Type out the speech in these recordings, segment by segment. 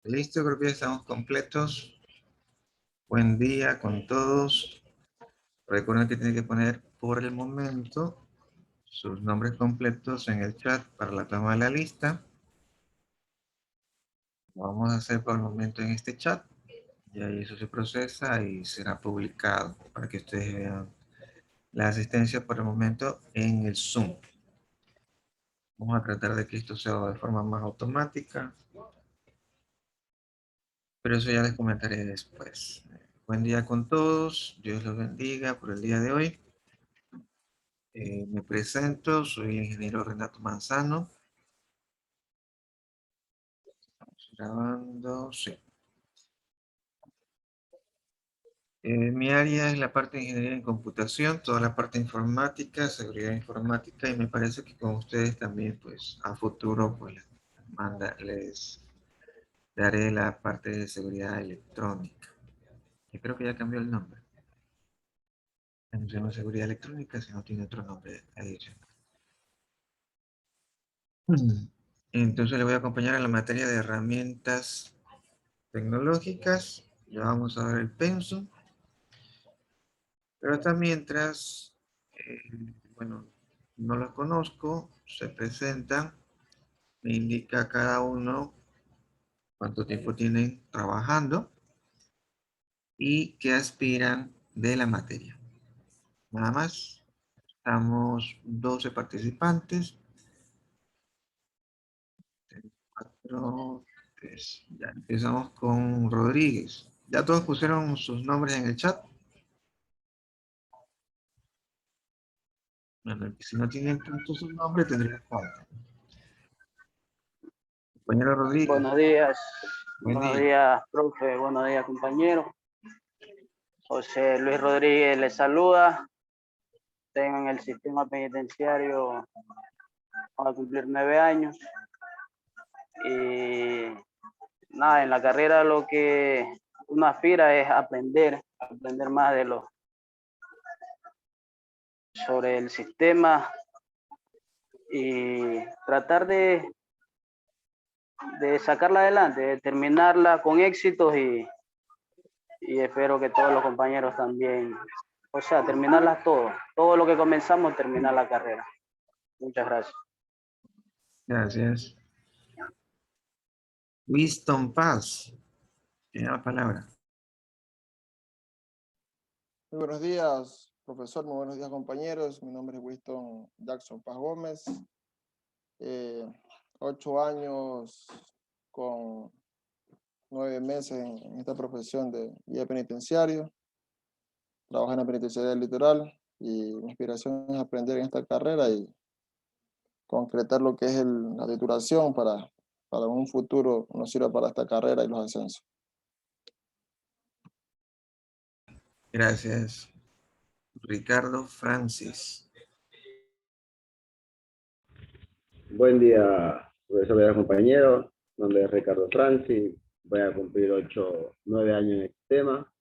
Listo, creo que ya estamos completos. Buen día con todos. Recuerden que tienen que poner por el momento sus nombres completos en el chat para la toma de la lista. Lo vamos a hacer por el momento en este chat. Y ahí eso se procesa y será publicado para que ustedes vean la asistencia por el momento en el Zoom. Vamos a tratar de que esto sea de forma más automática. Pero eso ya les comentaré después. Buen día con todos. Dios los bendiga por el día de hoy. Me presento, soy el ingeniero Renato Manzano. Estamos grabando, sí. Mi área es la parte de ingeniería en computación, toda la parte informática, seguridad informática, y me parece que con ustedes también, pues, a futuro, pues, les daré la parte de seguridad electrónica. Yo creo que ya cambió el nombre. Ya no se llama seguridad electrónica, sino tiene otro nombre adicional. Entonces le voy a acompañar en la materia de herramientas tecnológicas. Ya vamos a ver el pensum. Pero hasta mientras, bueno, no los conozco, se presentan, me indica cada uno cuánto tiempo tienen trabajando y qué aspiran de la materia. Nada más, estamos 12 participantes. 4, 3. Ya empezamos con Rodríguez. ¿Ya todos pusieron sus nombres en el chat? Bueno, si no tienen puesto su nombre, tendría falta. Compañero Rodríguez, Buenos buen día. días, profe, buenos días, compañero. José Luis Rodríguez les saluda. Tengo en el sistema penitenciario, a cumplir 9 años. Y nada, en la carrera lo que uno aspira es aprender más sobre el sistema y tratar de sacarla adelante, de terminarla con éxitos y espero que todos los compañeros también, o sea, terminarlas todo lo que comenzamos, terminar la carrera. Muchas gracias. Gracias. Winston Paz, tiene la palabra. Muy buenos días, profesor. Muy buenos días, compañeros. Mi nombre es Winston Jackson Paz Gómez. 8 años con 9 meses en esta profesión de guía penitenciario. Trabajo en la penitenciaría del Litoral y mi inspiración es aprender en esta carrera y concretar lo que es la titulación para un futuro nos sirva para esta carrera y los ascensos. Gracias. Ricardo Francis. Buen día, profesor y compañeros. Mi nombre es Ricardo Francis. Voy a cumplir 9 años en este tema.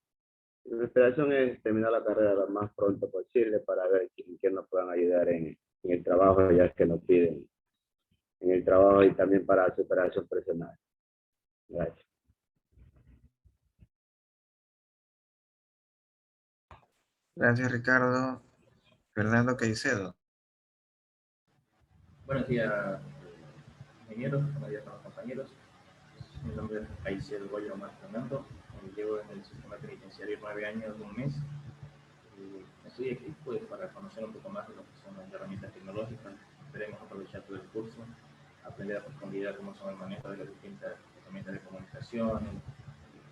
Mi esperación es terminar la carrera lo más pronto posible para ver quién nos puedan ayudar en el trabajo, ya que nos piden en el trabajo y también para superación personal. Gracias. Gracias, Ricardo. Fernando Caicedo. Buenos días, ingenieros, buenos días a los compañeros. Mi nombre es Caicedo Goyo Omar Fernando. Llevo en el sistema penitenciario 9 años, 1 mes. Estoy aquí pues, para conocer un poco más de lo que son las herramientas tecnológicas. Esperemos aprovechar todo el curso, aprender a profundidad cómo son el manejo de las distintas herramientas de comunicación.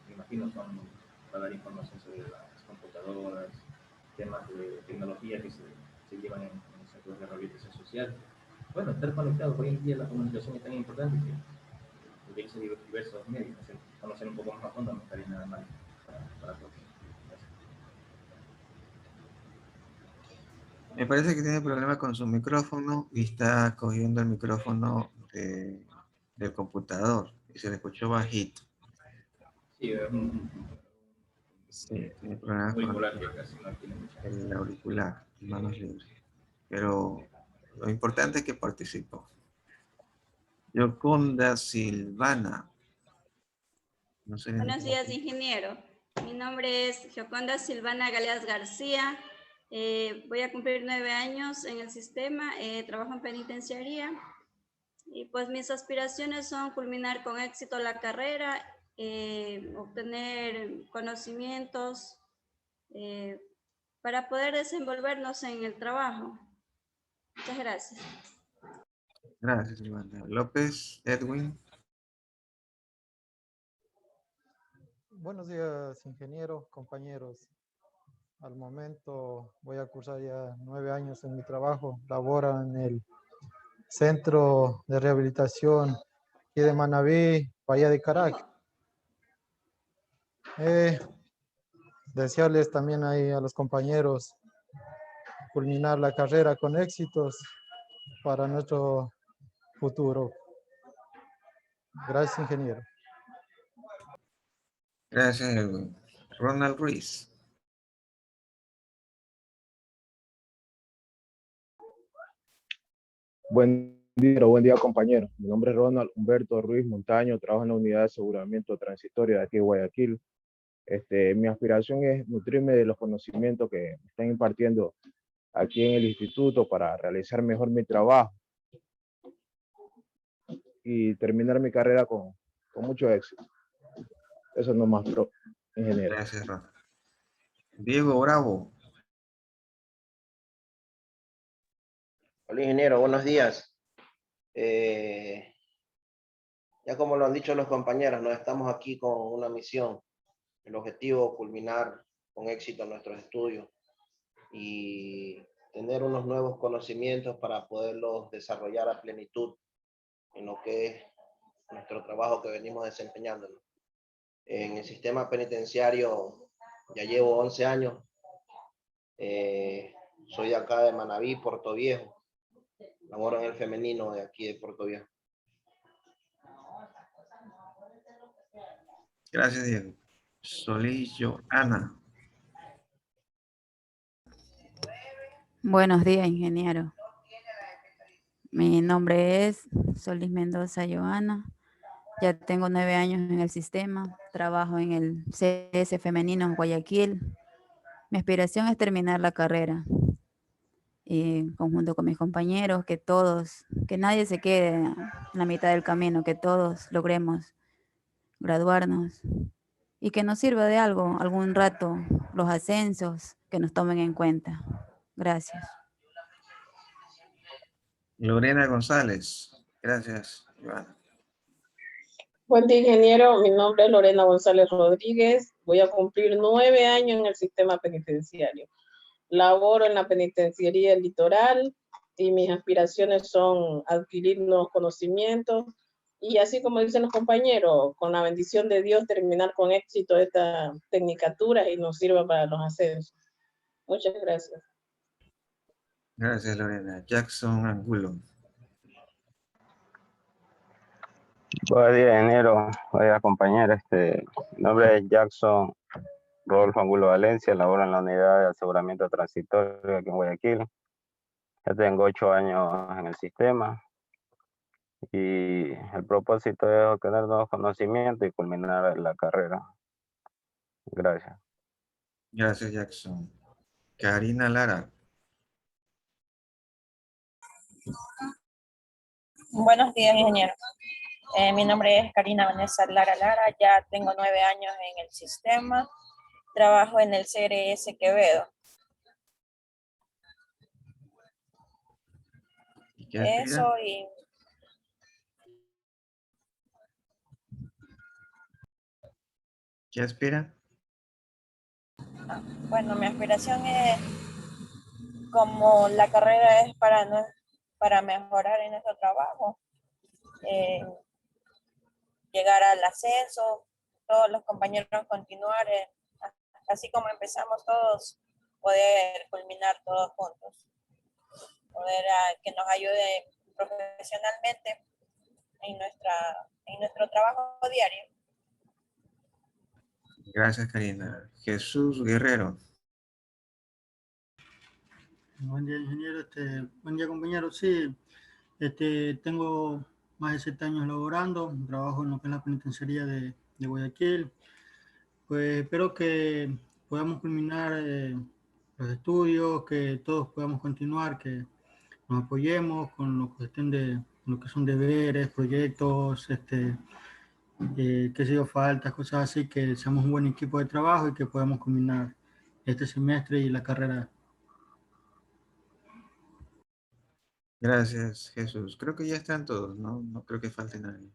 Me imagino son para dar información sobre las computadoras, temas de tecnología que se llevan en los centros de rehabilitación social. Bueno, estar conectados. Hoy en día la comunicación es tan importante que utiliza diversos medios. Conocer un poco más a fondo no estaría nada mal para todos. Gracias. Me parece que tiene problemas con su micrófono y está cogiendo el micrófono del computador y se le escuchó bajito. Sí, es Sí, tiene problemas con auricular que casi no tiene mucha. el auricular, manos libres. Pero lo importante es que participó. Yoconda Silvana. No sé. Buenos días, ingeniero. Mi nombre es Gioconda Silvana Galeas García. Voy a cumplir 9 años en el sistema. Trabajo en penitenciaría. Y pues mis aspiraciones son culminar con éxito la carrera, obtener conocimientos para poder desenvolvernos en el trabajo. Muchas gracias. Gracias, Silvana. López, Edwin. Buenos días, ingeniero, compañeros. Al momento voy a cursar ya 9 años en mi trabajo. Laboro en el Centro de Rehabilitación aquí de Manabí, Bahía de Caracas. Desearles también ahí a los compañeros culminar la carrera con éxitos para nuestro futuro. Gracias, ingeniero. Gracias, Edwin. Ronald Ruiz. Buen día, compañero. Mi nombre es Ronald Humberto Ruiz Montaño, trabajo en la unidad de aseguramiento transitorio de aquí de Guayaquil. Mi aspiración es nutrirme de los conocimientos que me están impartiendo aquí en el instituto para realizar mejor mi trabajo y terminar mi carrera con mucho éxito. Eso no más, ingeniero. Gracias, Ronald. Diego Bravo. Hola, ingeniero, buenos días. Ya como lo han dicho los compañeros, nos estamos aquí con una misión. El objetivo, culminar con éxito nuestros estudios y tener unos nuevos conocimientos para poderlos desarrollar a plenitud en lo que es nuestro trabajo que venimos desempeñándonos. En el sistema penitenciario ya llevo 11 años. Soy de acá de Manabí, Puerto Viejo. Laboro en el femenino de aquí de Puerto Viejo. Gracias, Diego. Solís Joana. Buenos días, ingeniero. Mi nombre es Solís Mendoza Joana. Ya tengo 9 años en el sistema. Trabajo en el CS femenino en Guayaquil. Mi aspiración es terminar la carrera. En conjunto con mis compañeros, que nadie se quede en la mitad del camino, que todos logremos graduarnos y que nos sirva de algo, algún rato, los ascensos, que nos tomen en cuenta. Gracias. Lorena González. Gracias, Joana. Buen día, ingeniero. Mi nombre es Lorena González Rodríguez. Voy a cumplir 9 años en el sistema penitenciario. Laboro en la penitenciaría del Litoral y mis aspiraciones son adquirir nuevos conocimientos y así como dicen los compañeros, con la bendición de Dios terminar con éxito esta tecnicatura y nos sirva para los ascensos. Muchas gracias. Gracias, Lorena. Jackson Angulo. Buenos días, ingeniero. Oiga, compañero, mi nombre es Jackson Rodolfo Angulo Valencia, laboro en la unidad de aseguramiento transitorio aquí en Guayaquil. Ya tengo 8 años en el sistema y el propósito es obtener nuevos conocimientos y culminar la carrera. Gracias. Gracias, Jackson. Karina Lara. Buenos días, ingeniero. Mi nombre es Karina Vanessa Lara Lara, ya tengo 9 años en el sistema, trabajo en el CRS Quevedo. Eso y... ¿Qué aspira? Bueno, mi aspiración es, como la carrera es para mejorar en nuestro trabajo, llegar al ascenso, todos los compañeros continuar, así como empezamos todos, poder culminar todos juntos, poder que nos ayude profesionalmente en nuestro trabajo diario. Gracias, Karina. Jesús Guerrero. Buen día, ingeniero. Buen día, compañero. Sí, tengo más de 7 años laborando. Trabajo en lo que es la penitenciaría de de Guayaquil. Pues espero que podamos culminar los estudios, que todos podamos continuar, que nos apoyemos con lo que estén lo que son deberes, proyectos, qué sé yo, faltas, cosas así, que seamos un buen equipo de trabajo y que podamos culminar este semestre y la carrera. Gracias, Jesús. Creo que ya están todos, ¿no? No creo que falte nadie.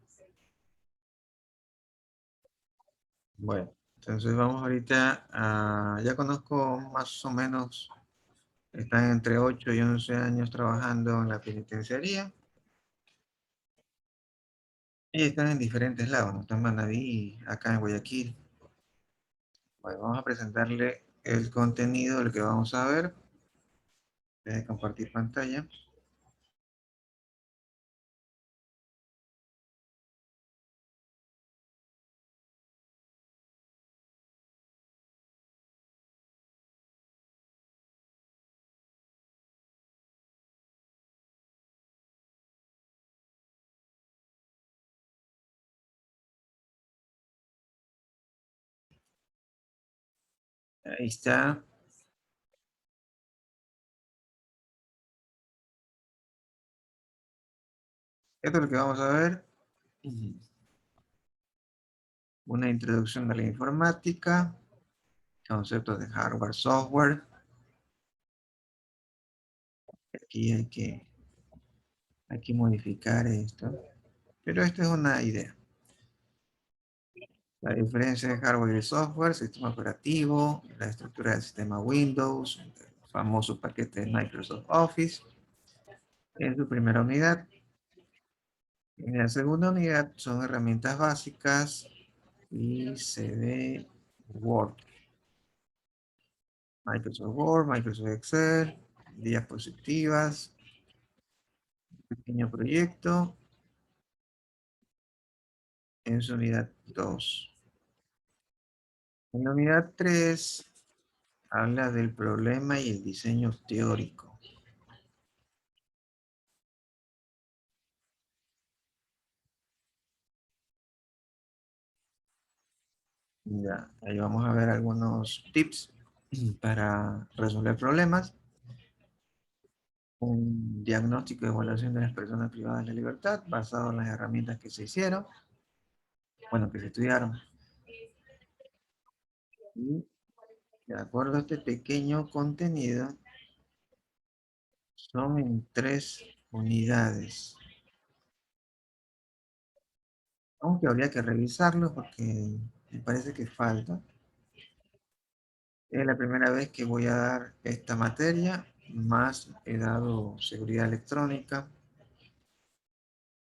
Bueno, entonces vamos ahorita a... Ya conozco más o menos, están entre 8 y 11 años trabajando en la penitenciaría. Y están en diferentes lados, ¿no? Están en Manaví, acá en Guayaquil. Bueno, vamos a presentarle el contenido del que vamos a ver. Voy a compartir pantalla. Ahí está. Esto es lo que vamos a ver. Una introducción a la informática, conceptos de hardware, software. Aquí hay que modificar esto. Pero esto es una idea. La diferencia de hardware y software, sistema operativo, la estructura del sistema Windows, el famoso paquete de Microsoft Office. En su primera unidad. En la segunda unidad son herramientas básicas y se ve Word. Microsoft Word, Microsoft Excel, diapositivas, pequeño proyecto. En su unidad 2. En la unidad 3 habla del problema y el diseño teórico. Ya, ahí vamos a ver algunos tips para resolver problemas. Un diagnóstico de evaluación de las personas privadas de la libertad basado en las herramientas que se hicieron, bueno, que se estudiaron. Y de acuerdo a este pequeño contenido, son en 3 unidades. Aunque habría que revisarlo porque me parece que falta. Es la primera vez que voy a dar esta materia, más he dado seguridad electrónica.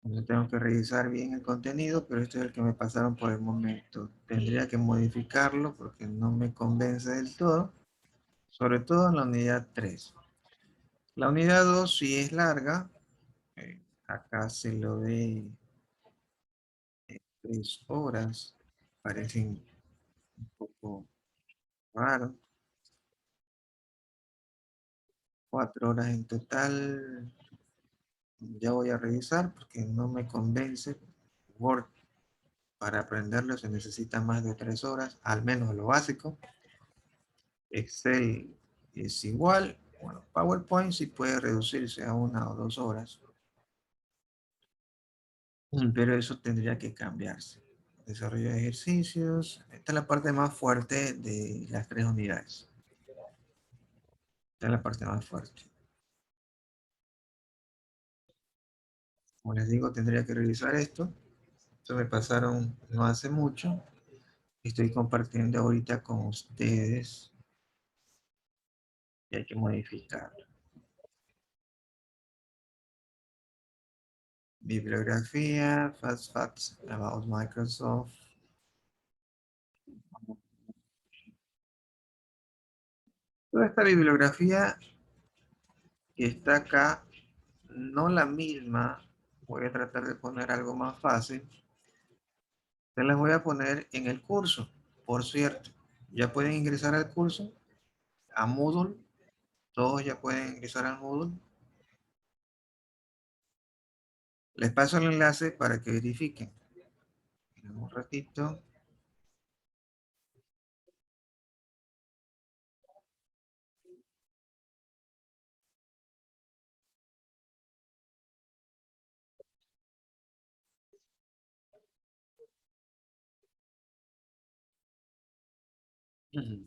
Entonces tengo que revisar bien el contenido, pero este es el que me pasaron por el momento. Tendría que modificarlo porque no me convence del todo, sobre todo en la unidad 3. La unidad 2 sí es larga, acá se lo ve 3 horas, parecen un poco raro. 4 horas en total. Ya voy a revisar porque no me convence. Word, para aprenderlo se necesita más de 3 horas, al menos lo básico. Excel es igual. Bueno, PowerPoint sí puede reducirse a 1 o 2 horas. Pero eso tendría que cambiarse. Desarrollo de ejercicios. Esta es la parte más fuerte de las 3 unidades. Esta es la parte más fuerte. Como les digo, tendría que revisar esto. Esto me pasaron no hace mucho. Estoy compartiendo ahorita con ustedes. Y hay que modificarlo. Bibliografía, Fast Facts about Microsoft. Toda esta bibliografía que está acá, no la misma, voy a tratar de poner algo más fácil. Se las voy a poner en el curso. Por cierto, ya pueden ingresar al curso, a Moodle. Todos ya pueden ingresar al Moodle. Les paso el enlace para que verifiquen. Un ratito. Yep.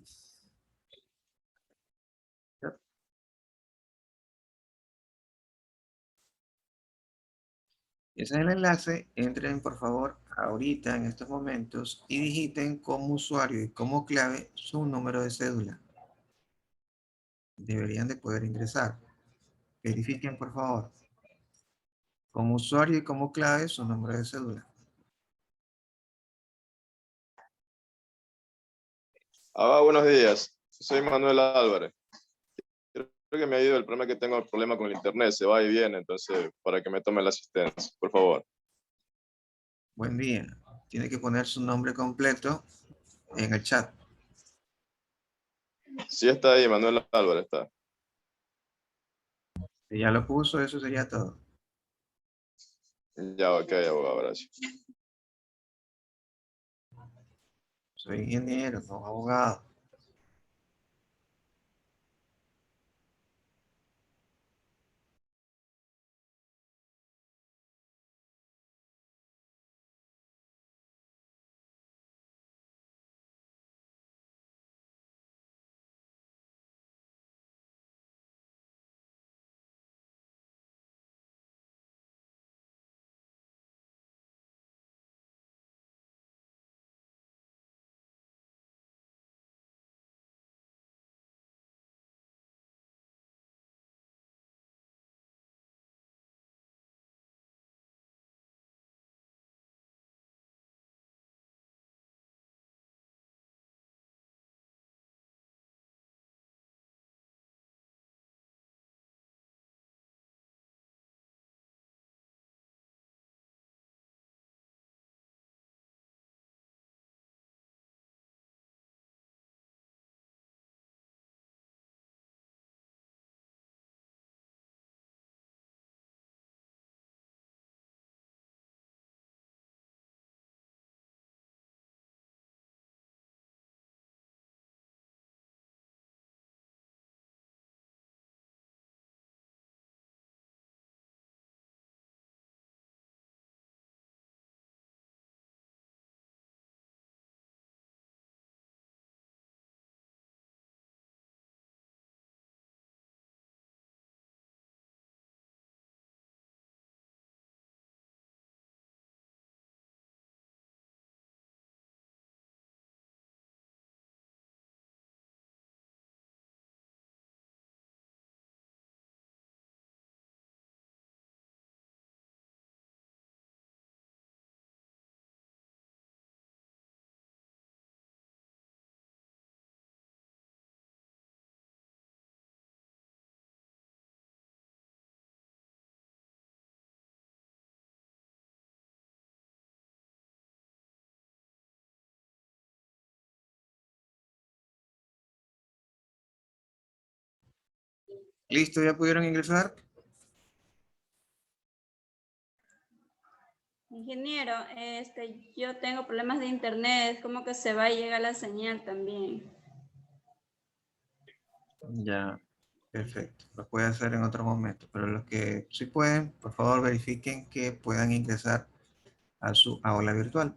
Ese es el enlace. Entren por favor ahorita en estos momentos y digiten como usuario y como clave su número de cédula. Deberían de poder ingresar. Verifiquen por favor. Como usuario y como clave su número de cédula. Buenos días. Soy Manuel Álvarez. Creo que me ha ido el problema que tengo, el problema con el internet, se va y viene, entonces para que me tome la asistencia, por favor. Buen día. Tiene que poner su nombre completo en el chat. Sí está ahí, Manuel Álvarez está. Si ya lo puso, eso sería todo. Ya, ok, abogado, gracias. Soy ingeniero, no abogado. ¿Listo? ¿Ya pudieron ingresar? Ingeniero, yo tengo problemas de internet, como que se va y llega la señal también. Ya, perfecto. Lo puede hacer en otro momento, pero los que sí pueden, por favor verifiquen que puedan ingresar a su aula virtual.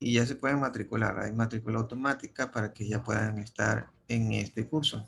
Y ya se pueden matricular. Hay matrícula automática para que ya puedan estar en este curso.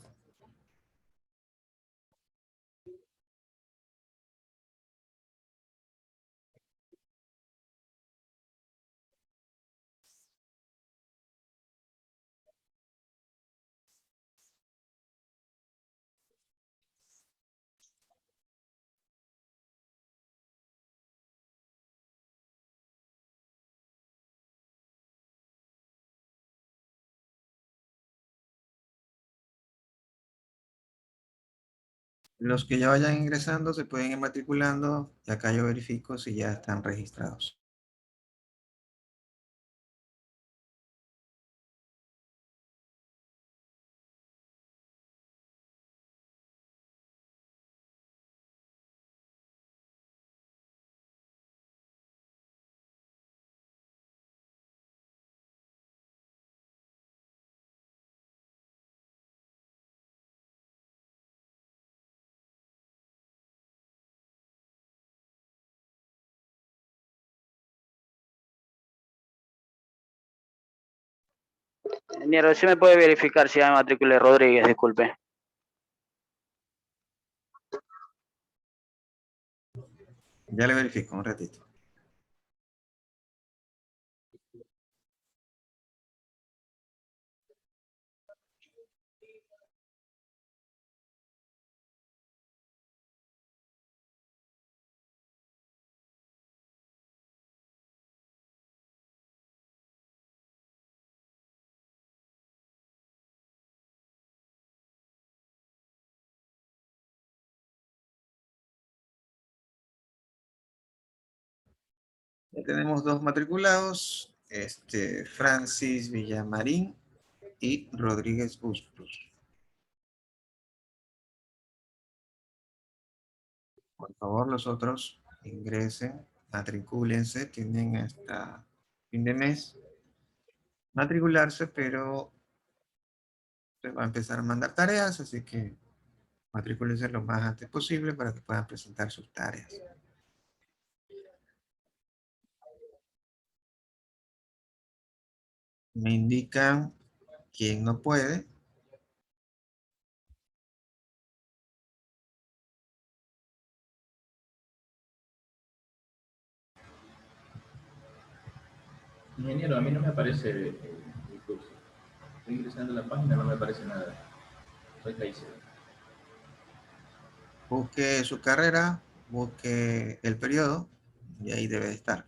Los que ya vayan ingresando se pueden ir matriculando y acá yo verifico si ya están registrados. Ingeniero, ¿sí me puede verificar si hay matrícula Rodríguez? Disculpe. Ya le verifico un ratito. Ya tenemos dos matriculados, Francis Villamarín y Rodríguez Bustos. Por favor, los otros ingresen, matricúlense, tienen hasta fin de mes matricularse, pero se va a empezar a mandar tareas, así que matricúlense lo más antes posible para que puedan presentar sus tareas. Me indican quién no puede. Ingeniero, a mí no me aparece el curso. Estoy ingresando a la página, no me aparece nada. Soy Caicedo. Busque su carrera, busque el periodo y ahí debe de estar.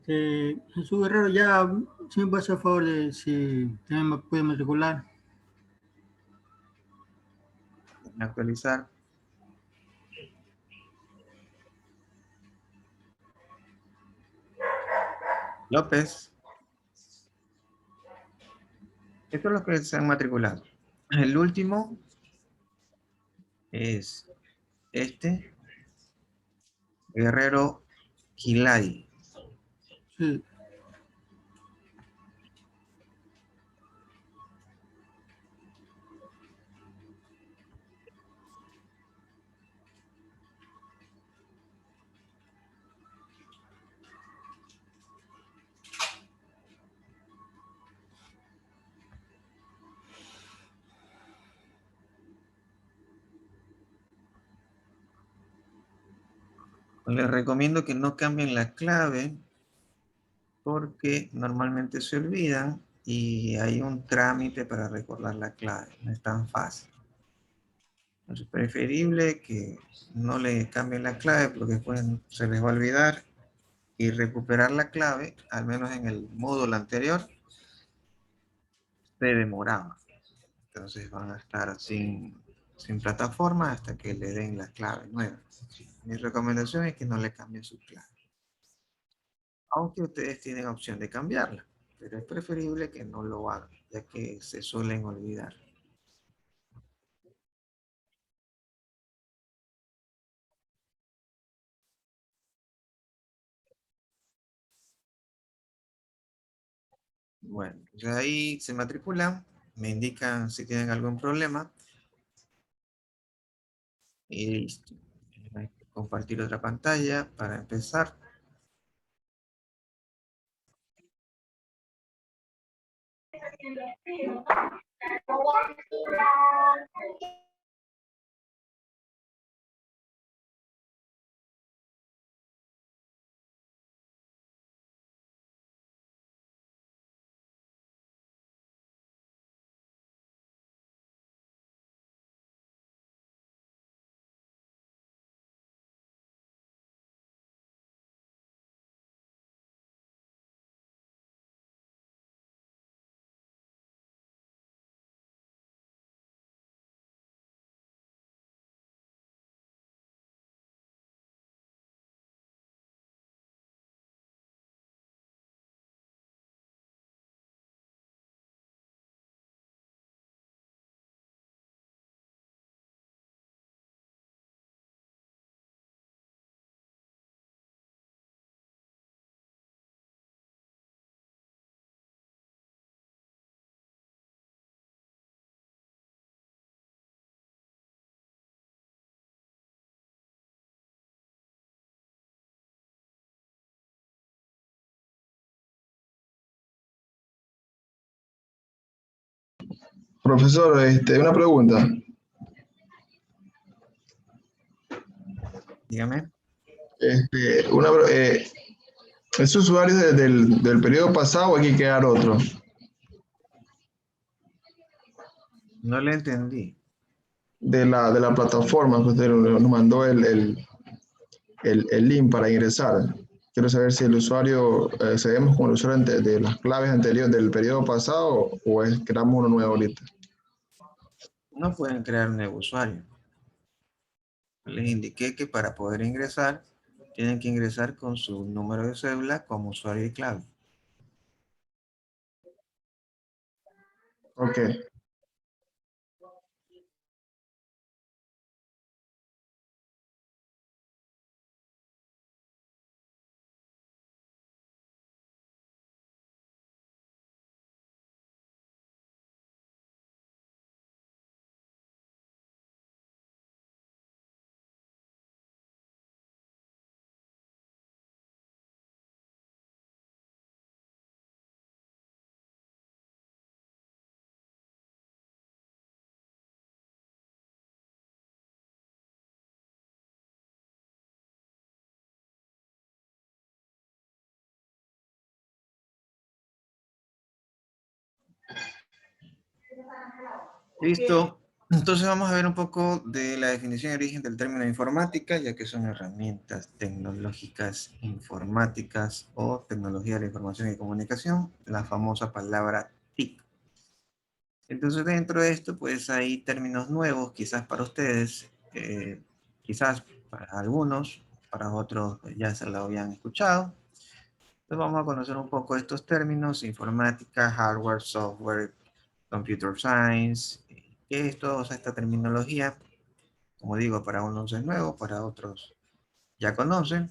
Jesús Guerrero, ya, si me puede hacer favor de si también me puede matricular. Actualizar. López. Estos son los que se han matriculado. El último es Guerrero Quilay. Sí. Les recomiendo que no cambien la clave porque normalmente se olvidan y hay un trámite para recordar la clave. No es tan fácil. Es preferible que no le cambien la clave porque después se les va a olvidar y recuperar la clave, al menos en el módulo anterior, se demoraba. Entonces van a estar sin plataforma hasta que le den la clave nueva. Mi recomendación es que no le cambien su clave. Aunque ustedes tienen opción de cambiarla, pero es preferible que no lo hagan, ya que se suelen olvidar. Bueno, ya ahí se matriculan, me indican si tienen algún problema y listo. Hay que compartir otra pantalla para empezar. Profesor, una pregunta. Dígame. ¿Es usuario del periodo pasado o hay que crear otro? No le entendí. De la plataforma que usted nos mandó el link para ingresar. Quiero saber si el usuario, seguimos con el usuario de las claves anteriores del periodo pasado o creamos uno nuevo ahorita. No pueden crear un nuevo usuario. Les indiqué que para poder ingresar, tienen que ingresar con su número de cédula como usuario y clave. Ok. Listo. Entonces vamos a ver un poco de la definición y origen del término informática, ya que son herramientas tecnológicas informáticas o tecnología de la información y comunicación, la famosa palabra TIC. Entonces dentro de esto pues hay términos nuevos quizás para ustedes, quizás para algunos, para otros ya se lo habían escuchado. Entonces vamos a conocer un poco estos términos: informática, hardware, software, computer science. ¿Qué es toda esta terminología? Como digo, para unos es nuevo, para otros ya conocen.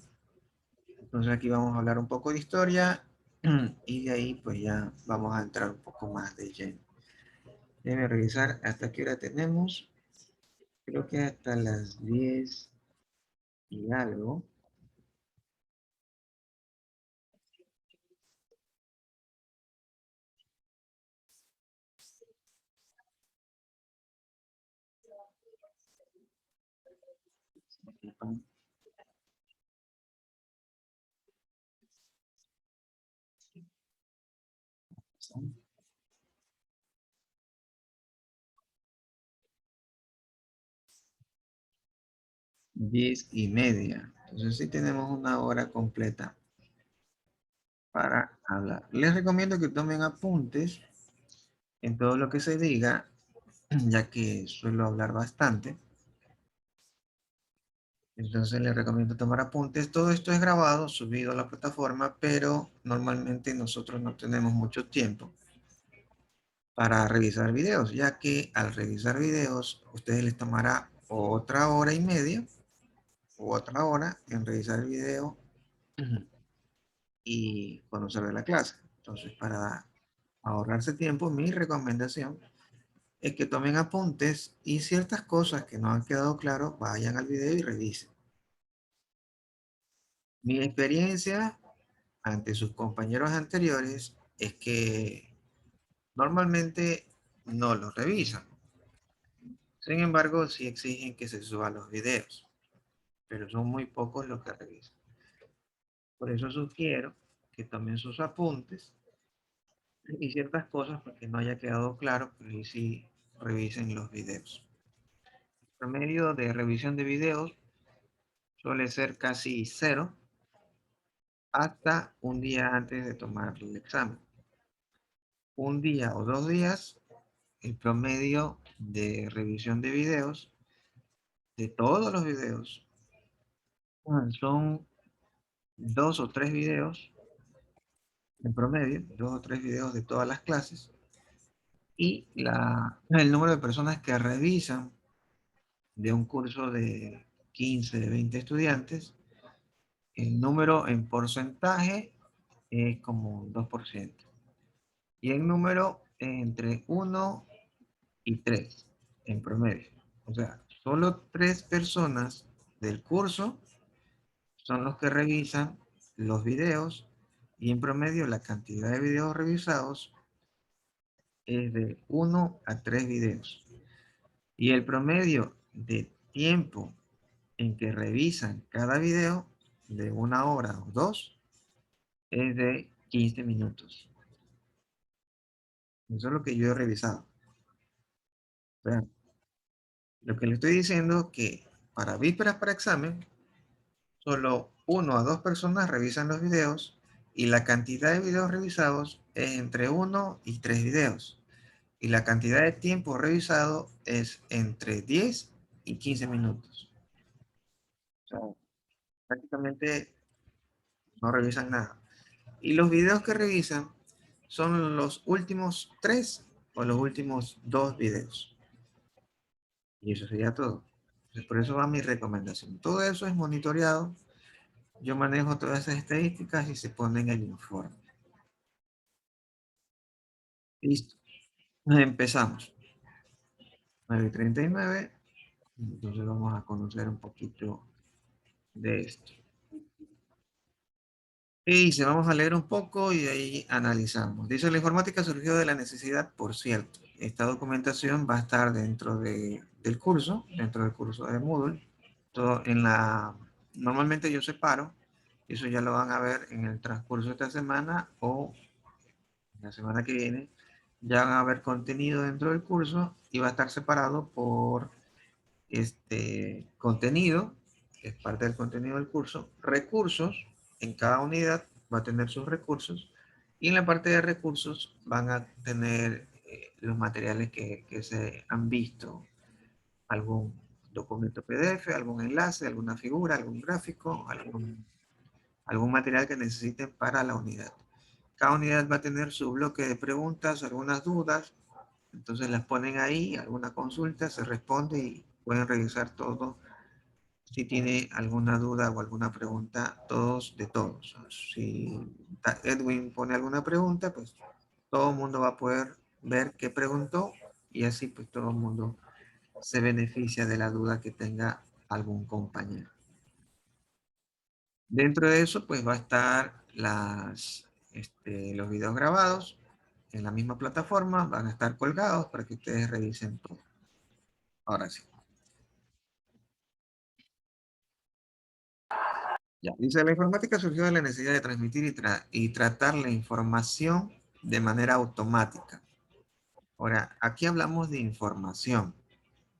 Entonces aquí vamos a hablar un poco de historia y de ahí pues ya vamos a entrar un poco más de lleno. Déjenme revisar hasta qué hora tenemos. Creo que hasta las 10 y algo. Diez y media. Entonces sí tenemos una hora completa para hablar. Les recomiendo que tomen apuntes en todo lo que se diga, ya que suelo hablar bastante. Entonces les recomiendo tomar apuntes. Todo esto es grabado, subido a la plataforma, pero normalmente nosotros no tenemos mucho tiempo para revisar videos, ya que al revisar videos, ustedes les tomará otra hora y media u otra hora en revisar el video y conocer de la clase. Entonces, para ahorrarse tiempo, mi recomendación es que tomen apuntes y ciertas cosas que no han quedado claro, vayan al video y revisen. Mi experiencia ante sus compañeros anteriores es que normalmente no los revisan. Sin embargo, sí exigen que se suban los videos, pero son muy pocos los que revisan. Por eso sugiero que tomen sus apuntes y ciertas cosas para que no haya quedado claro, pero ahí sí revisen los videos. El promedio de revisión de videos suele ser casi 0 hasta un día antes de tomar el examen. Un día o 2 días, el promedio de revisión de videos, de todos los videos, son 2 o 3 videos en promedio, 2 o 3 videos de todas las clases, y el número de personas que revisan de un curso de 15, de 20 estudiantes, el número en porcentaje es como 2%. Y el número entre 1 y 3 en promedio. O sea, solo 3 personas del curso son los que revisan los videos y en promedio la cantidad de videos revisados es de 1 a 3 videos. Y el promedio de tiempo en que revisan cada video, de 1 hora o 2, es de 15 minutos. Eso es lo que yo he revisado. Vean, lo que le estoy diciendo es que para vísperas para examen, solo 1 a 2 personas revisan los videos y la cantidad de videos revisados es entre 1 y 3 videos. Y la cantidad de tiempo revisado es entre 10 y 15 minutos. O sea, prácticamente no revisan nada. Y los videos que revisan son los últimos 3 o los últimos 2 videos. Y eso sería todo. Entonces, por eso va mi recomendación. Todo eso es monitoreado. Yo manejo todas esas estadísticas y se pone en el informe. Listo. Empezamos. 9:39. Entonces vamos a conocer un poquito de esto. Y se vamos a leer un poco y de ahí analizamos. Dice, la informática surgió de la necesidad, por cierto. Esta documentación va a estar dentro del curso de Moodle. Todo normalmente yo separo, eso ya lo van a ver en el transcurso de esta semana o la semana que viene. Ya van a ver contenido dentro del curso y va a estar separado por contenido, que es parte del contenido del curso, recursos, en cada unidad va a tener sus recursos, y en la parte de recursos van a tener los materiales que se han visto, algún documento PDF, algún enlace, alguna figura, algún gráfico, algún material que necesiten para la unidad. Cada unidad va a tener su bloque de preguntas, algunas dudas, entonces las ponen ahí, alguna consulta, se responde y pueden revisar todo. Si tiene alguna duda o alguna pregunta, todos de todos. Si Edwin pone alguna pregunta, pues todo el mundo va a poder ver qué preguntó y así pues todo el mundo se beneficia de la duda que tenga algún compañero. Dentro de eso pues va a estar los videos grabados en la misma plataforma, van a estar colgados para que ustedes revisen todo. Ahora sí. Ya, dice, la informática surgió de la necesidad de transmitir y tratar la información de manera automática. Ahora, aquí hablamos de información.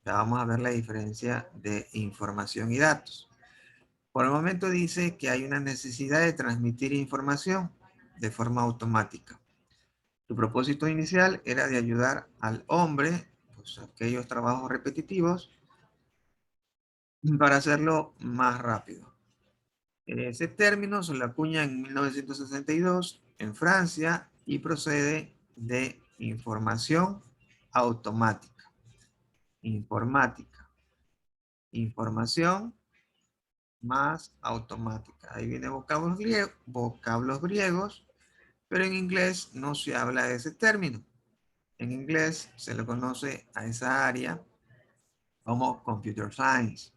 Ya vamos a ver la diferencia de información y datos. Por el momento dice que hay una necesidad de transmitir información de forma automática. Su propósito inicial era de ayudar al hombre, pues aquellos trabajos repetitivos, para hacerlo más rápido. Ese término se lo acuña en 1962 en Francia y procede de información automática. Informática. Información más automática. Ahí viene vocablos griegos, pero en inglés no se habla de ese término. En inglés se le conoce a esa área como Computer Science.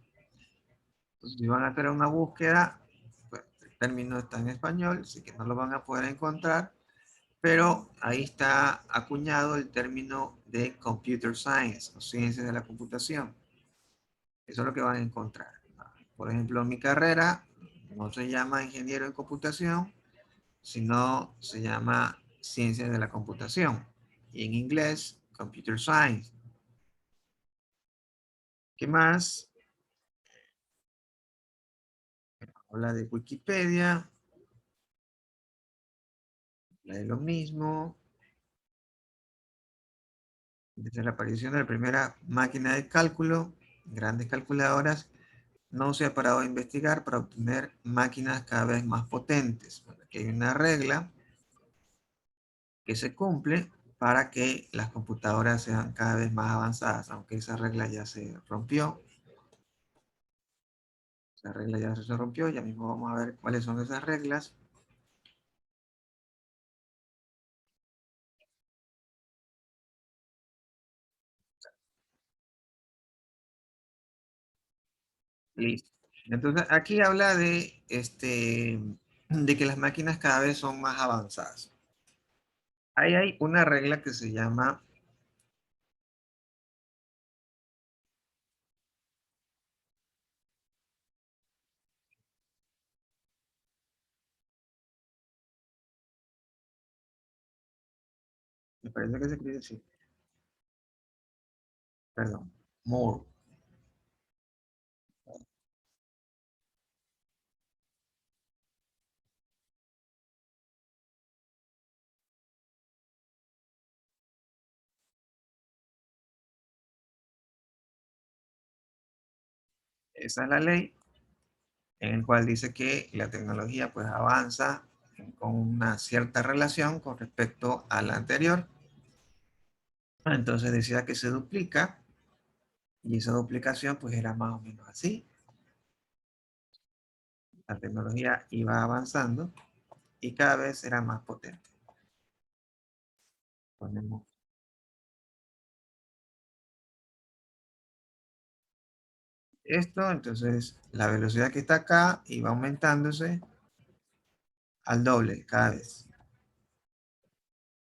Entonces, si van a hacer una búsqueda, pues, el término está en español, así que no lo van a poder encontrar, pero ahí está acuñado el término de Computer Science, o ciencias de la computación. Eso es lo que van a encontrar. Por ejemplo, mi carrera no se llama ingeniero en computación, sino se llama ciencias de la computación. Y en inglés, Computer Science. ¿Qué más? Habla de Wikipedia. Habla de lo mismo. Desde la aparición de la primera máquina de cálculo, grandes calculadoras, no se ha parado a investigar para obtener máquinas cada vez más potentes. Aquí hay una regla que se cumple para que las computadoras sean cada vez más avanzadas, aunque esa regla ya se rompió. Esa regla ya se rompió, ya mismo vamos a ver cuáles son esas reglas. Listo. Entonces, aquí habla de que las máquinas cada vez son más avanzadas. Ahí hay una regla que se llama me parece que se escribe así. Perdón. Moore. Esa es la ley en el cual dice que la tecnología pues avanza con una cierta relación con respecto a la anterior. Entonces decía que se duplica y esa duplicación pues era más o menos así. La tecnología iba avanzando y cada vez era más potente. Ponemos esto, entonces la velocidad que está acá iba aumentándose al doble cada vez.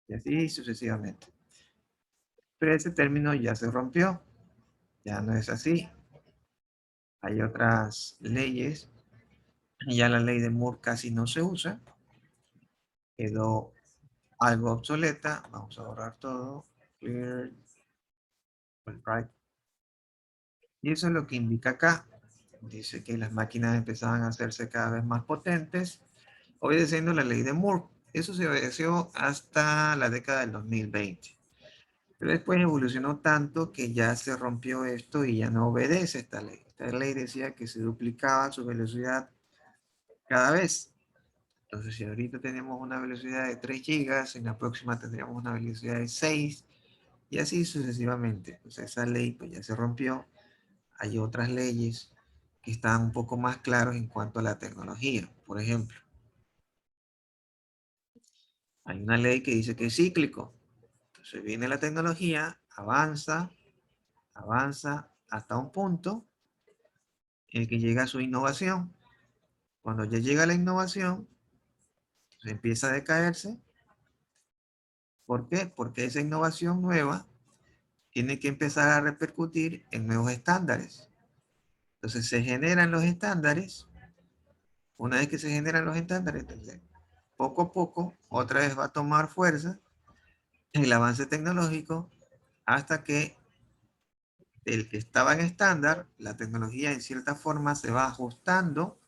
Y así sucesivamente. Pero ese término ya se rompió. Ya no es así. Hay otras leyes. Y ya la ley de Moore casi no se usa. Quedó algo obsoleta. Vamos a borrar todo. Clear. Right. Y eso es lo que indica acá. Dice que las máquinas empezaban a hacerse cada vez más potentes, obedeciendo la ley de Moore. Eso se obedeció hasta la década del 2020. Pero después evolucionó tanto que ya se rompió esto y ya no obedece esta ley. Esta ley decía que se duplicaba su velocidad cada vez. Entonces, si ahorita tenemos una velocidad de 3 gigas, en la próxima tendríamos una velocidad de 6, y así sucesivamente. Pues esa ley pues, ya se rompió. Hay otras leyes que están un poco más claras en cuanto a la tecnología. Por ejemplo, hay una ley que dice que es cíclico. Entonces viene la tecnología, avanza, avanza hasta un punto en el que llega a su innovación. Cuando ya llega la innovación, pues empieza a decaerse. ¿Por qué? Porque esa innovación nueva tiene que empezar a repercutir en nuevos estándares. Entonces se generan los estándares. Una vez que se generan los estándares, entonces, poco a poco, otra vez va a tomar fuerza el avance tecnológico hasta que el que estaba en estándar, la tecnología en cierta forma se va ajustando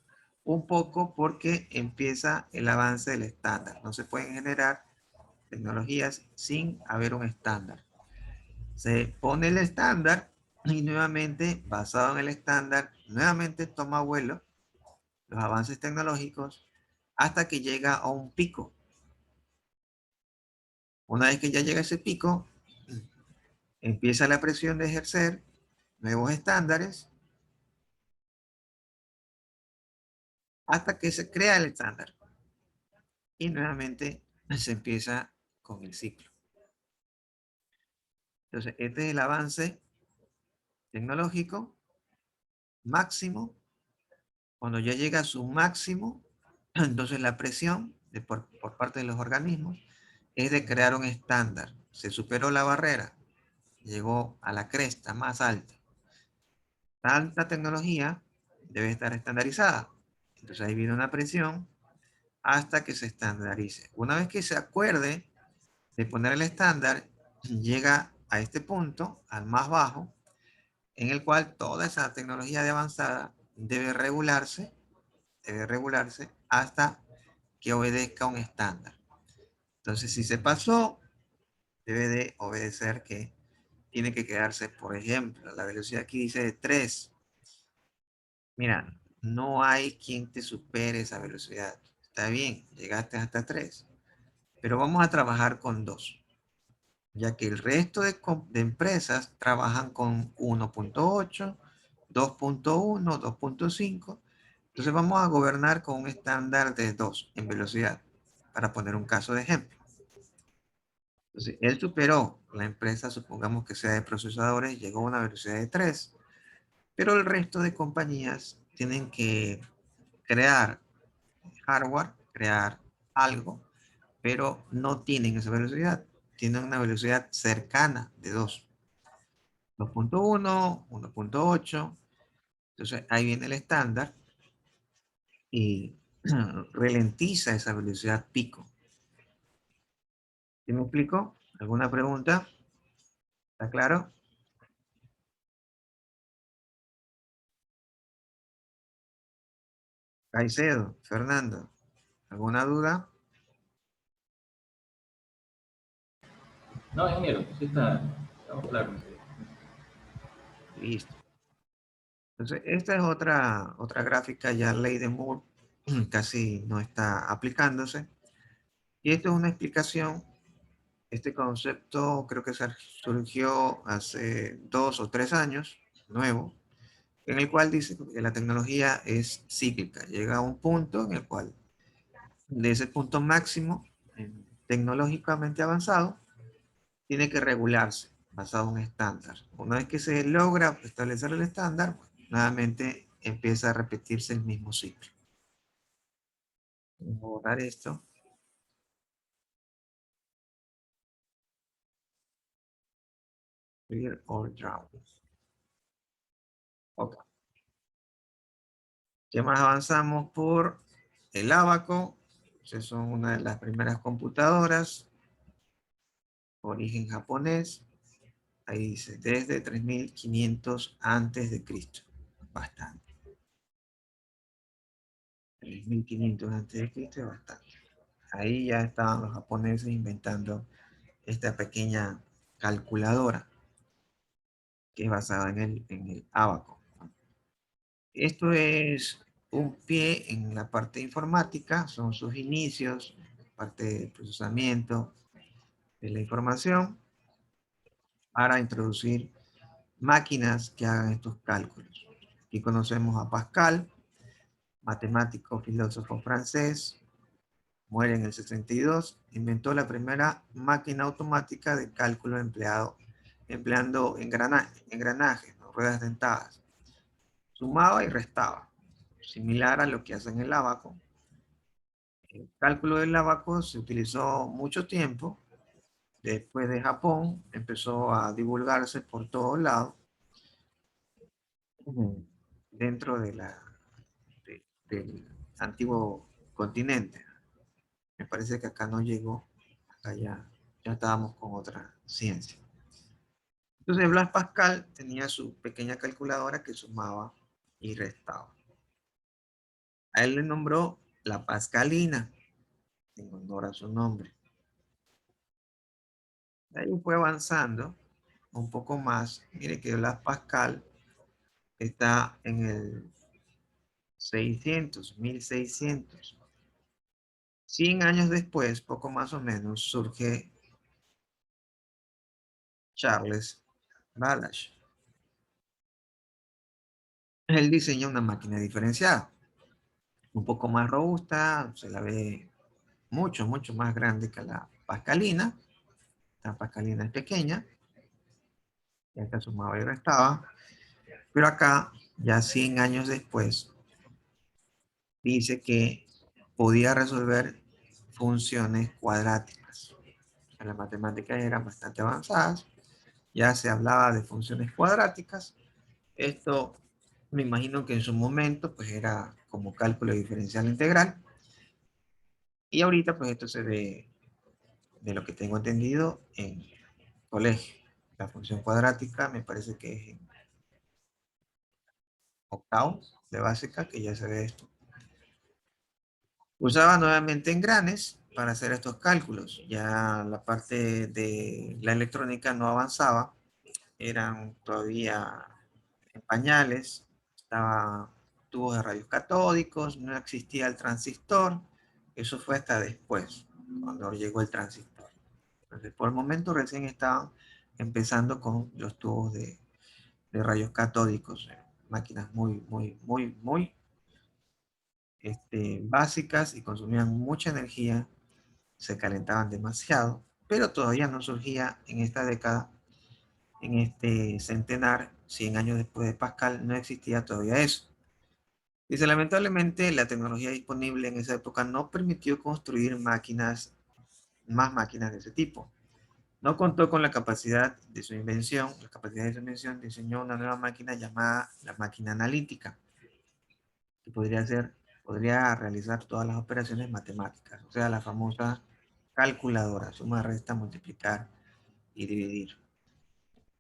un poco porque empieza el avance del estándar. No se pueden generar tecnologías sin haber un estándar. Se pone el estándar y nuevamente, basado en el estándar, nuevamente toma vuelo los avances tecnológicos hasta que llega a un pico. Una vez que ya llega a ese pico, empieza la presión de ejercer nuevos estándares hasta que se crea el estándar. Y nuevamente se empieza con el ciclo. Entonces, este es el avance tecnológico máximo. Cuando ya llega a su máximo, entonces la presión por parte de los organismos es de crear un estándar. Se superó la barrera, llegó a la cresta más alta. Tanta tecnología debe estar estandarizada. Entonces ahí viene una presión hasta que se estandarice. Una vez que se acuerde de poner el estándar, llega a este punto, al más bajo, en el cual toda esa tecnología de avanzada debe regularse hasta que obedezca un estándar. Entonces, si se pasó, debe de obedecer que tiene que quedarse, por ejemplo, la velocidad aquí dice de 3. Mira, no hay quien te supere esa velocidad. Está bien, llegaste hasta 3. Pero vamos a trabajar con 2. Ya que el resto de empresas trabajan con 1.8, 2.1, 2.5. Entonces vamos a gobernar con un estándar de 2 en velocidad, para poner un caso de ejemplo. Entonces, él superó, la empresa, supongamos que sea de procesadores, llegó a una velocidad de 3, pero el resto de compañías tienen que crear hardware, crear algo pero no tienen esa velocidad. Tienen una velocidad cercana de 2. 2.1, 1.8. Entonces ahí viene el estándar y ralentiza esa velocidad pico. ¿Sí me explico? ¿Alguna pregunta? ¿Está claro? Caicedo, Fernando, ¿alguna duda? No, ingeniero, sí estamos claros. Listo. Entonces, esta es otra gráfica, ya ley de Moore casi no está aplicándose. Y esto es una explicación. Este concepto creo que surgió hace 2 o 3 años, nuevo, en el cual dice que la tecnología es cíclica. Llega a un punto en el cual, de ese punto máximo tecnológicamente avanzado, tiene que regularse basado en un estándar. Una vez que se logra establecer el estándar, nuevamente empieza a repetirse el mismo ciclo. Voy a borrar esto. Clear or draw. Ok. ¿Qué más avanzamos por el Abaco? Esas son una de las primeras computadoras. Origen japonés. Ahí dice, desde 3500 antes de Cristo. Bastante. 3500 antes de Cristo es bastante. Ahí ya estaban los japoneses inventando esta pequeña calculadora que es basada en el Abaco. Esto es un pie en la parte informática, son sus inicios, parte de procesamiento de la información, para introducir máquinas que hagan estos cálculos. Aquí conocemos a Pascal, matemático, filósofo francés, muere en el 62, inventó la primera máquina automática de cálculo empleando engranajes, ¿no? Ruedas dentadas. Sumaba y restaba, similar a lo que hace en el ábaco. El cálculo del ábaco se utilizó mucho tiempo. Después de Japón, empezó a divulgarse por todos lados dentro del antiguo continente. Me parece que acá no llegó, acá ya estábamos con otra ciencia. Entonces Blaise Pascal tenía su pequeña calculadora que sumaba y restaba. A él le nombró la Pascalina, en honor a su nombre. De ahí fue avanzando un poco más. Mire que Blaise Pascal está en el 600, 1600. 100 años después, poco más o menos, surge Charles Babbage. Él diseña una máquina diferenciada, un poco más robusta, se la ve mucho más grande que la Pascalina. La Pascalina es pequeña, ya está sumaba y restaba, pero acá, ya 100 años después, dice que podía resolver funciones cuadráticas. Las matemáticas eran bastante avanzadas, ya se hablaba de funciones cuadráticas. Esto me imagino que en su momento pues era como cálculo diferencial integral. Y ahorita pues esto se ve, de lo que tengo entendido, en colegio. La función cuadrática me parece que es en octavo de básica, que ya se ve esto. Usaba nuevamente engranes para hacer estos cálculos. Ya la parte de la electrónica no avanzaba. Eran todavía en pañales. Estaba tubos de rayos catódicos. No existía el transistor. Eso fue hasta después, cuando llegó el transistor. Entonces, por el momento recién estaban empezando con los tubos de rayos catódicos. Máquinas muy básicas y consumían mucha energía, se calentaban demasiado, pero todavía no surgía en esta década, en este centenar, 100 años después de Pascal, no existía todavía eso. Dice, lamentablemente la tecnología disponible en esa época no permitió construir máquinas más máquinas de ese tipo. No contó con la capacidad de su invención. La capacidad de su invención diseñó una nueva máquina llamada la máquina analítica, que podría realizar todas las operaciones matemáticas, o sea, la famosa calculadora, suma, resta, multiplicar y dividir.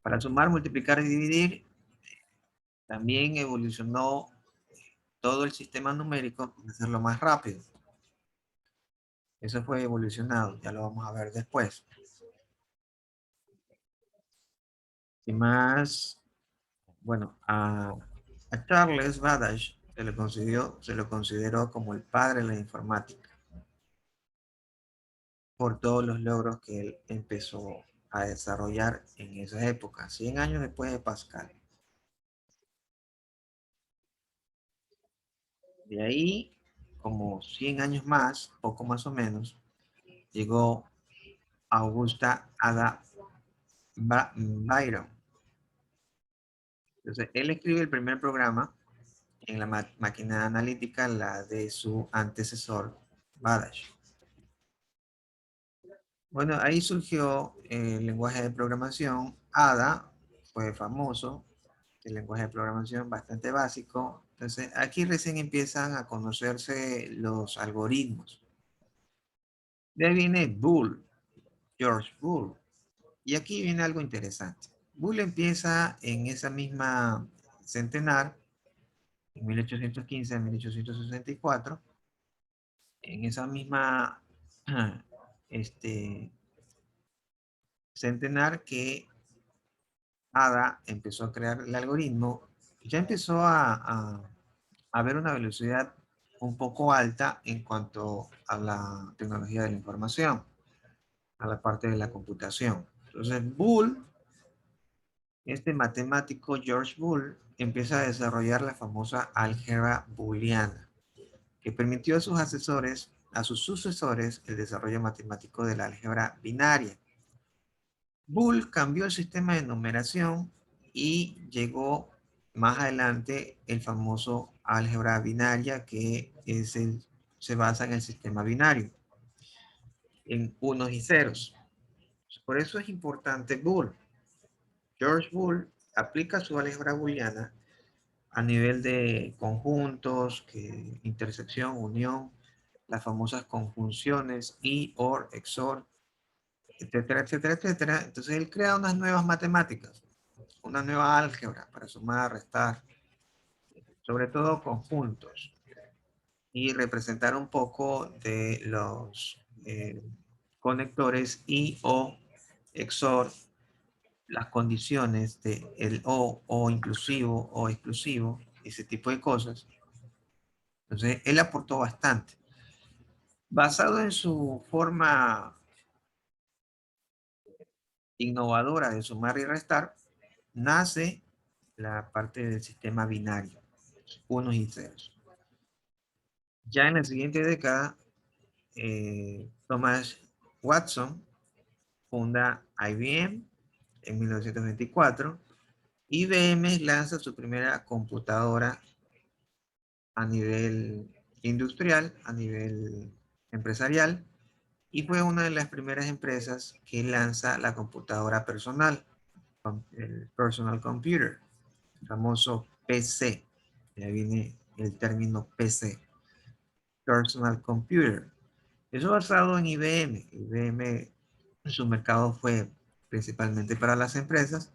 Para sumar, multiplicar y dividir, también evolucionó todo el sistema numérico para hacerlo más rápido. Eso fue evolucionado, ya lo vamos a ver después. Y más, bueno, a Charles Babbage se lo consideró como el padre de la informática por todos los logros que él empezó a desarrollar en esa época, 100 años después de Pascal. De ahí, como 100 años más, poco más o menos, llegó Augusta Ada Byron. Entonces, él escribe el primer programa en la máquina analítica, la de su antecesor, Babbage. Bueno, ahí surgió el lenguaje de programación. Ada fue famoso, el lenguaje de programación bastante básico. Entonces, aquí recién empiezan a conocerse los algoritmos. De ahí viene Boole, George Boole. Y aquí viene algo interesante. Boole empieza en esa misma centenar, en 1815 a 1864, en esa misma centenar que Ada empezó a crear el algoritmo, ya empezó a haber una velocidad un poco alta en cuanto a la tecnología de la información, a la parte de la computación. Entonces, Boole, este matemático George Boole, empieza a desarrollar la famosa álgebra booleana, que permitió a sus asesores, a sus sucesores, el desarrollo matemático de la álgebra binaria. Boole cambió el sistema de numeración y llegó más adelante el famoso álgebra binaria, que se basa en el sistema binario, en unos y ceros. Por eso es importante Boole. George Boole aplica su álgebra booleana a nivel de conjuntos, intersección, unión, las famosas conjunciones y, or, XOR, etcétera, etcétera, etcétera. Entonces él crea unas nuevas matemáticas, una nueva álgebra para sumar, restar, sobre todo conjuntos, y representar un poco de los conectores y o XOR, las condiciones de el o inclusivo o exclusivo, ese tipo de cosas. Entonces él aportó bastante. Basado en su forma innovadora de sumar y restar, nace la parte del sistema binario, unos y ceros. Ya en la siguiente década, Thomas Watson funda IBM en 1924. IBM lanza su primera computadora a nivel industrial, a nivel empresarial, y fue una de las primeras empresas que lanza la computadora personal, el personal computer, el famoso PC. Ya viene el término PC, personal computer. Eso basado en IBM. IBM, su mercado fue principalmente para las empresas,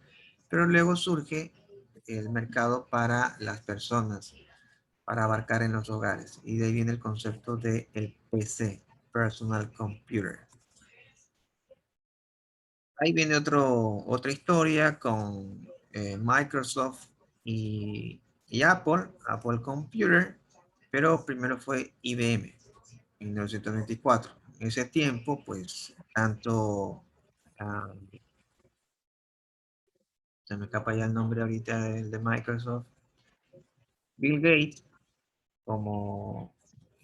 pero luego surge el mercado para las personas, para abarcar en los hogares. Y de ahí viene el concepto de el PC, personal computer. Ahí viene otra historia con Microsoft y Apple Computer, pero primero fue IBM en 1924. En ese tiempo, pues, tanto, se me escapa ya el nombre ahorita de Microsoft, Bill Gates, como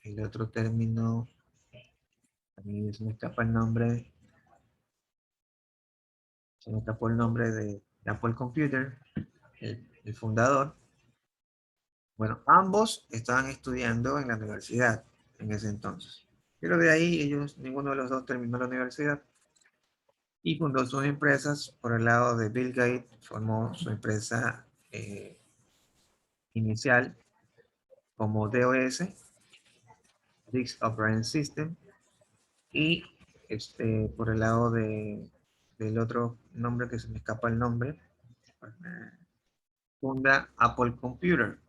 el otro término, a mí se me escapa el nombre, se me escapó el nombre de Apple Computer, el fundador. Bueno, ambos estaban estudiando en la universidad en ese entonces. Pero de ahí ninguno de los dos terminó la universidad y fundó sus empresas. Por el lado de Bill Gates, formó su empresa inicial como DOS, Disk Operating System, y por el lado del otro nombre que se me escapa el nombre, funda Apple Computer.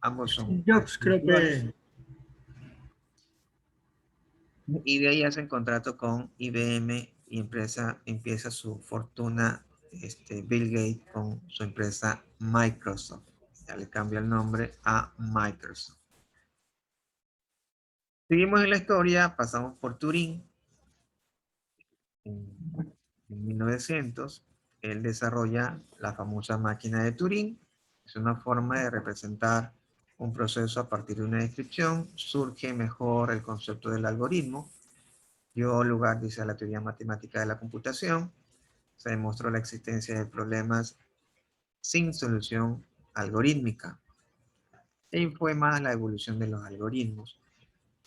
Ambos son Jobs, creo que. Y de ahí hacen contrato con IBM y empieza su fortuna Bill Gates con su empresa Microsoft. Ya le cambia el nombre a Microsoft. Seguimos en la historia, pasamos por Turing. En 1900, él desarrolla la famosa máquina de Turing. Es una forma de representar un proceso a partir de una descripción. Surge mejor el concepto del algoritmo. Dio lugar, dice, a la teoría matemática de la computación. Se demostró la existencia de problemas sin solución algorítmica. Y fue más la evolución de los algoritmos.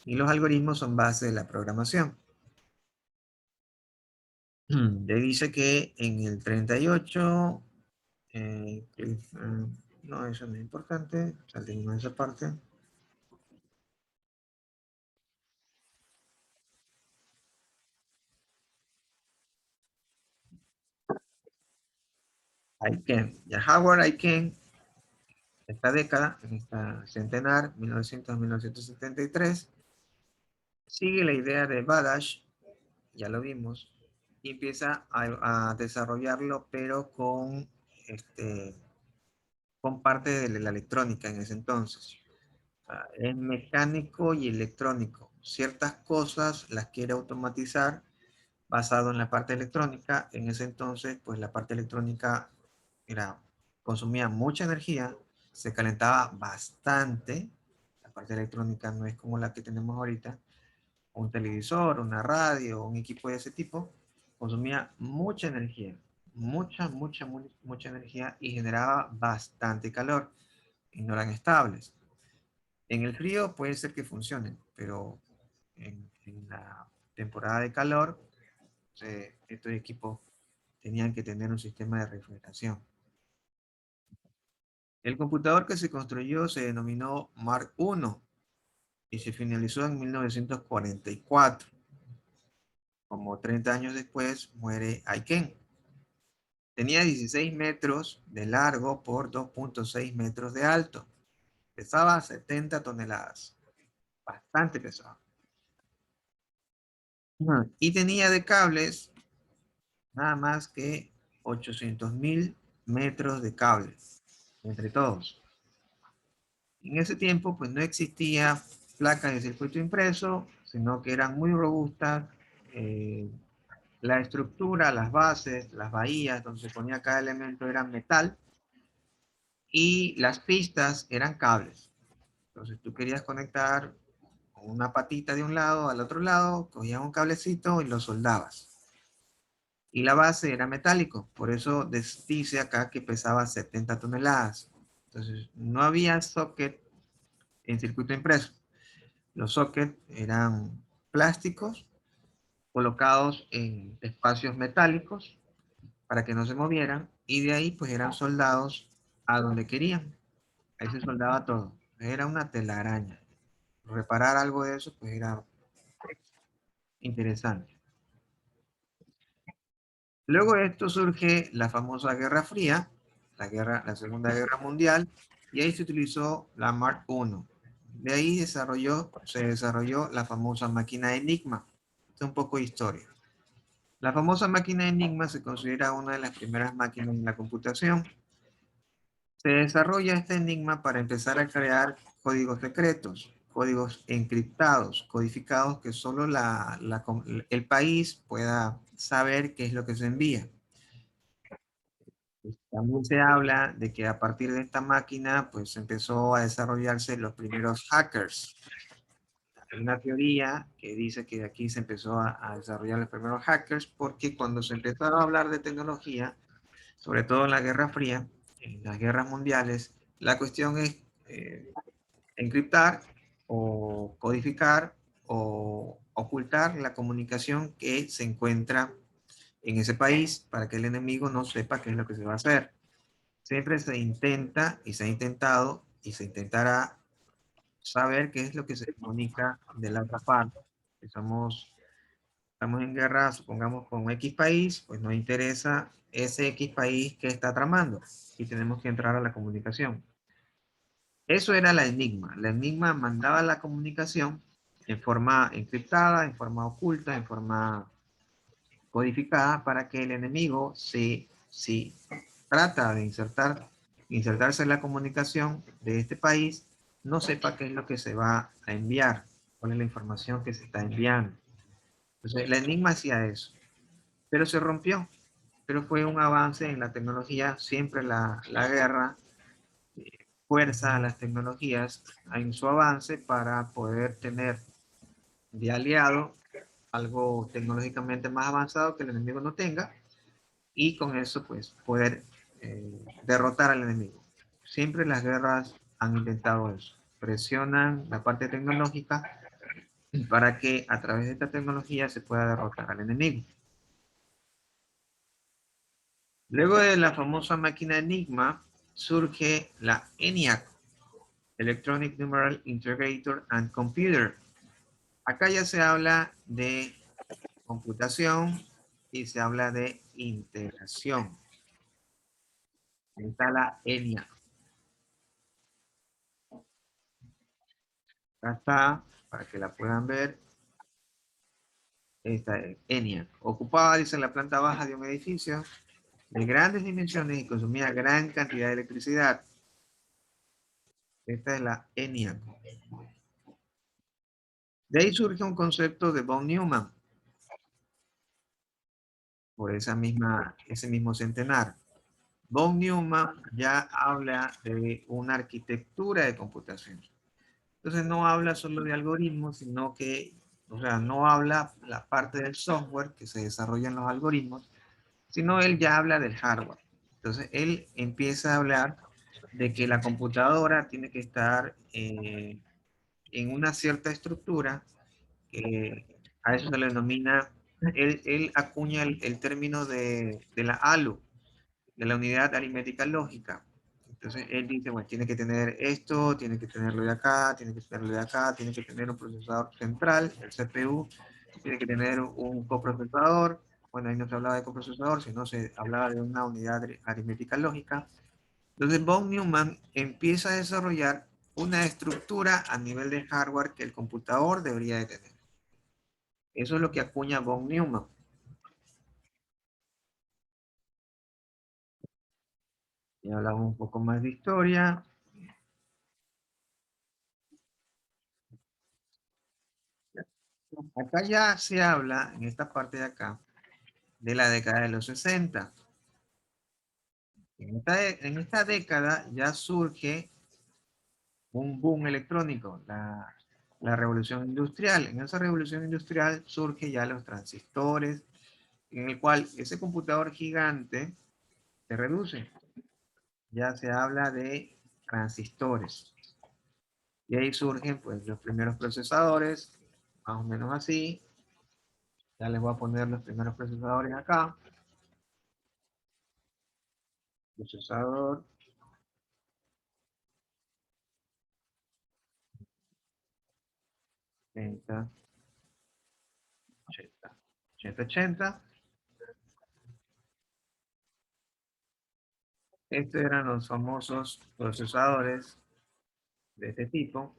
Y los algoritmos son base de la programación. Le dice que en el 38, no, eso no es importante, salimos de esa parte. Aiken, ya Howard Aiken, esta década, en esta centenar, 1900-1973, sigue la idea de Babbage, ya lo vimos, y empieza a desarrollarlo, pero con parte de la electrónica en ese entonces. O sea, es mecánico y electrónico. Ciertas cosas las quiere automatizar basado en la parte electrónica. En ese entonces, pues la parte electrónica consumía mucha energía, se calentaba bastante. La parte electrónica no es como la que tenemos ahorita. Un televisor, una radio, un equipo de ese tipo, consumía mucha energía. Mucha energía y generaba bastante calor y no eran estables. En el frío puede ser que funcionen, pero en la temporada de calor, estos equipos tenían que tener un sistema de refrigeración. El computador que se construyó se denominó Mark I y se finalizó en 1944. Como 30 años después muere Aiken. Tenía 16 metros de largo por 2.6 metros de alto. Pesaba 70 toneladas. Bastante pesado. Y tenía de cables nada más que 800.000 metros de cables entre todos. En ese tiempo pues no existía placas de circuito impreso, sino que eran muy robustas. La estructura, las bases, las bahías donde se ponía cada elemento eran metal y las pistas eran cables. Entonces tú querías conectar una patita de un lado al otro lado, cogías un cablecito y lo soldabas. Y la base era metálico, por eso dice acá que pesaba 70 toneladas. Entonces no había socket en circuito impreso. Los sockets eran plásticos colocados en espacios metálicos para que no se movieran y de ahí pues eran soldados a donde querían. Ahí se soldaba todo. Era una telaraña. Reparar algo de eso pues era interesante. Luego de esto surge la famosa Guerra Fría, la Segunda Guerra Mundial, y ahí se utilizó la Mark I. De ahí se desarrolló la famosa máquina Enigma. Esto es un poco de historia. La famosa máquina Enigma se considera una de las primeras máquinas en la computación. Se desarrolla este enigma para empezar a crear códigos secretos, códigos encriptados, codificados que solo el país pueda saber qué es lo que se envía. También se habla de que a partir de esta máquina pues empezó a desarrollarse los primeros hackers. Hay una teoría que dice que de aquí se empezó a desarrollar los primeros hackers porque cuando se empezaron a hablar de tecnología, sobre todo en la Guerra Fría, en las guerras mundiales, la cuestión es encriptar o codificar o ocultar la comunicación que se encuentra en ese país para que el enemigo no sepa qué es lo que se va a hacer. Siempre se intenta y se ha intentado y se intentará saber qué es lo que se comunica de la otra parte. Si estamos en guerra, supongamos, con X país, pues nos interesa ese X país que está tramando y tenemos que entrar a la comunicación. Eso era la enigma. La enigma mandaba la comunicación en forma encriptada, en forma oculta, en forma codificada para que el enemigo, si trata de insertarse en la comunicación de este país, no sepa qué es lo que se va a enviar, cuál es la información que se está enviando. Entonces, el enigma hacía eso, pero se rompió. Pero fue un avance en la tecnología. Siempre la guerra fuerza a las tecnologías en su avance para poder tener de aliado algo tecnológicamente más avanzado que el enemigo no tenga, y con eso pues poder derrotar al enemigo. Siempre las guerras han intentado eso. Presionan la parte tecnológica para que a través de esta tecnología se pueda derrotar al enemigo. Luego de la famosa máquina Enigma surge la ENIAC, Electronic Numeral Integrator and Computer. Acá ya se habla de computación y se habla de integración. Ahí está la ENIAC. Acá está, para que la puedan ver. Esta es ENIAC. Ocupaba, dice, la planta baja de un edificio de grandes dimensiones y consumía gran cantidad de electricidad. Esta es la ENIAC. De ahí surge un concepto de von Neumann, por ese mismo centenar. Von Neumann ya habla de una arquitectura de computación. Entonces no habla solo de algoritmos, sino que, o sea, no habla la parte del software que se desarrolla en los algoritmos, sino él ya habla del hardware. Entonces él empieza a hablar de que la computadora tiene que estar en una cierta estructura, que a eso se le denomina, él acuña el término de la ALU, de la unidad aritmética lógica. Entonces él dice, bueno, tiene que tener esto, tiene que tenerlo de acá, tiene que tenerlo de acá, tiene que tener un procesador central, el CPU, tiene que tener un coprocesador. Bueno, ahí no se hablaba de coprocesador, sino se hablaba de una unidad aritmética lógica. Entonces von Neumann empieza a desarrollar una estructura a nivel de hardware que el computador debería de tener. Eso es lo que acuña von Neumann. Y hablamos un poco más de historia. Acá ya se habla, en esta parte de acá, de la década de los 60. En esta década ya surge un boom electrónico, la revolución industrial. En esa revolución industrial surge ya los transistores, en el cual ese computador gigante se reduce. Ya se habla de transistores. Y ahí surgen pues los primeros procesadores, más o menos así. Ya les voy a poner los primeros procesadores acá. Procesador. 80. Estos eran los famosos procesadores de este tipo.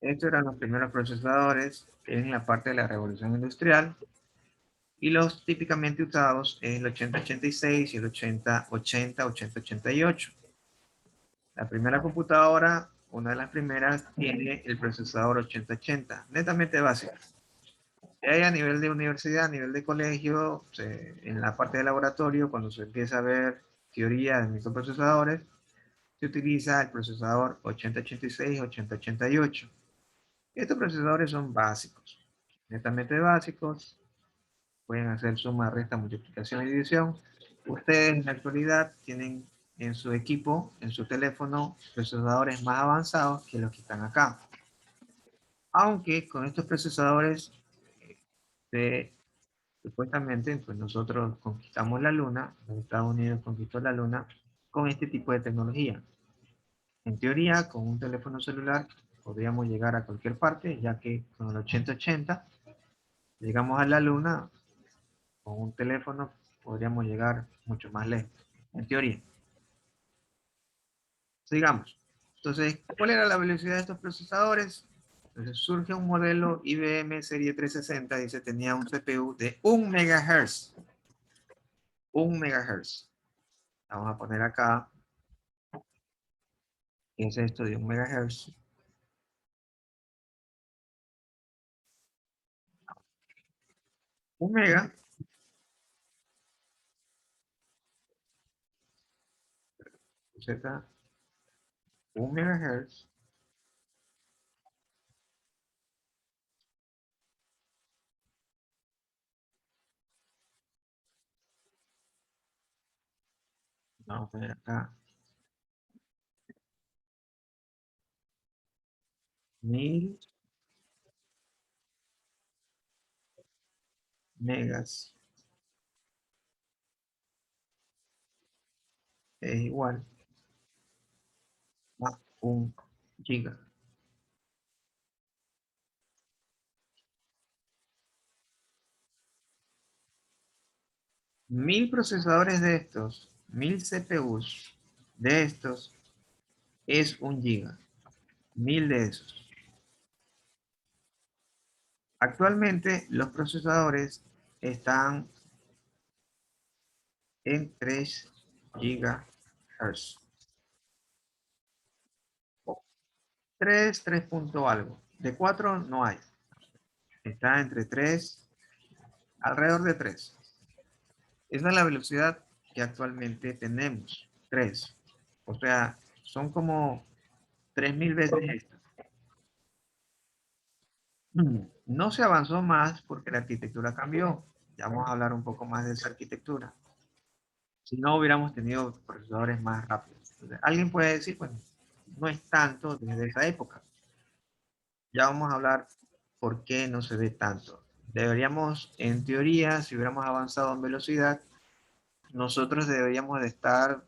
Estos eran los primeros procesadores en la parte de la revolución industrial. Y los típicamente usados es el 8086 y el 8088. La primera computadora, una de las primeras, tiene el procesador 8080, netamente básico. Y ahí a nivel de universidad, a nivel de colegio, en la parte de laboratorio, cuando se empieza a ver teoría de microprocesadores, se utiliza el procesador 8086, 8088. Estos procesadores son básicos, netamente básicos. Pueden hacer suma, resta, multiplicación y división. Ustedes en la actualidad tienen en su equipo, en su teléfono, procesadores más avanzados que los que están acá. Aunque con estos procesadores, supuestamente, pues nosotros conquistamos la Luna, los Estados Unidos conquistó la Luna con este tipo de tecnología. En teoría, con un teléfono celular podríamos llegar a cualquier parte, ya que con el 8080 llegamos a la Luna, con un teléfono podríamos llegar mucho más lejos, en teoría. Sigamos. Entonces, ¿cuál era la velocidad de estos procesadores? Entonces surge un modelo IBM serie 360, dice, tenía un CPU de 1 MHz. 1 MHz. Vamos a poner acá, ¿qué es esto de 1 MHz? 1 mega Z, 1 MHz vamos a poner acá 1000 megas es igual a 1 giga. Mil procesadores de estos, 1000 CPUs de estos es 1 giga. 1000 de esos. Actualmente los procesadores están en 3 GHz. 3 punto algo. De 4 no hay. Está entre 3, alrededor de 3. Esa es la velocidad que actualmente tenemos. 3. O sea, son como 3000 veces esto. No se avanzó más porque la arquitectura cambió. Ya vamos a hablar un poco más de esa arquitectura. Si no, hubiéramos tenido procesadores más rápidos. Entonces, alguien puede decir, pues, no es tanto desde esa época. Ya vamos a hablar por qué no se ve tanto. Deberíamos, en teoría, si hubiéramos avanzado en velocidad, nosotros deberíamos de estar,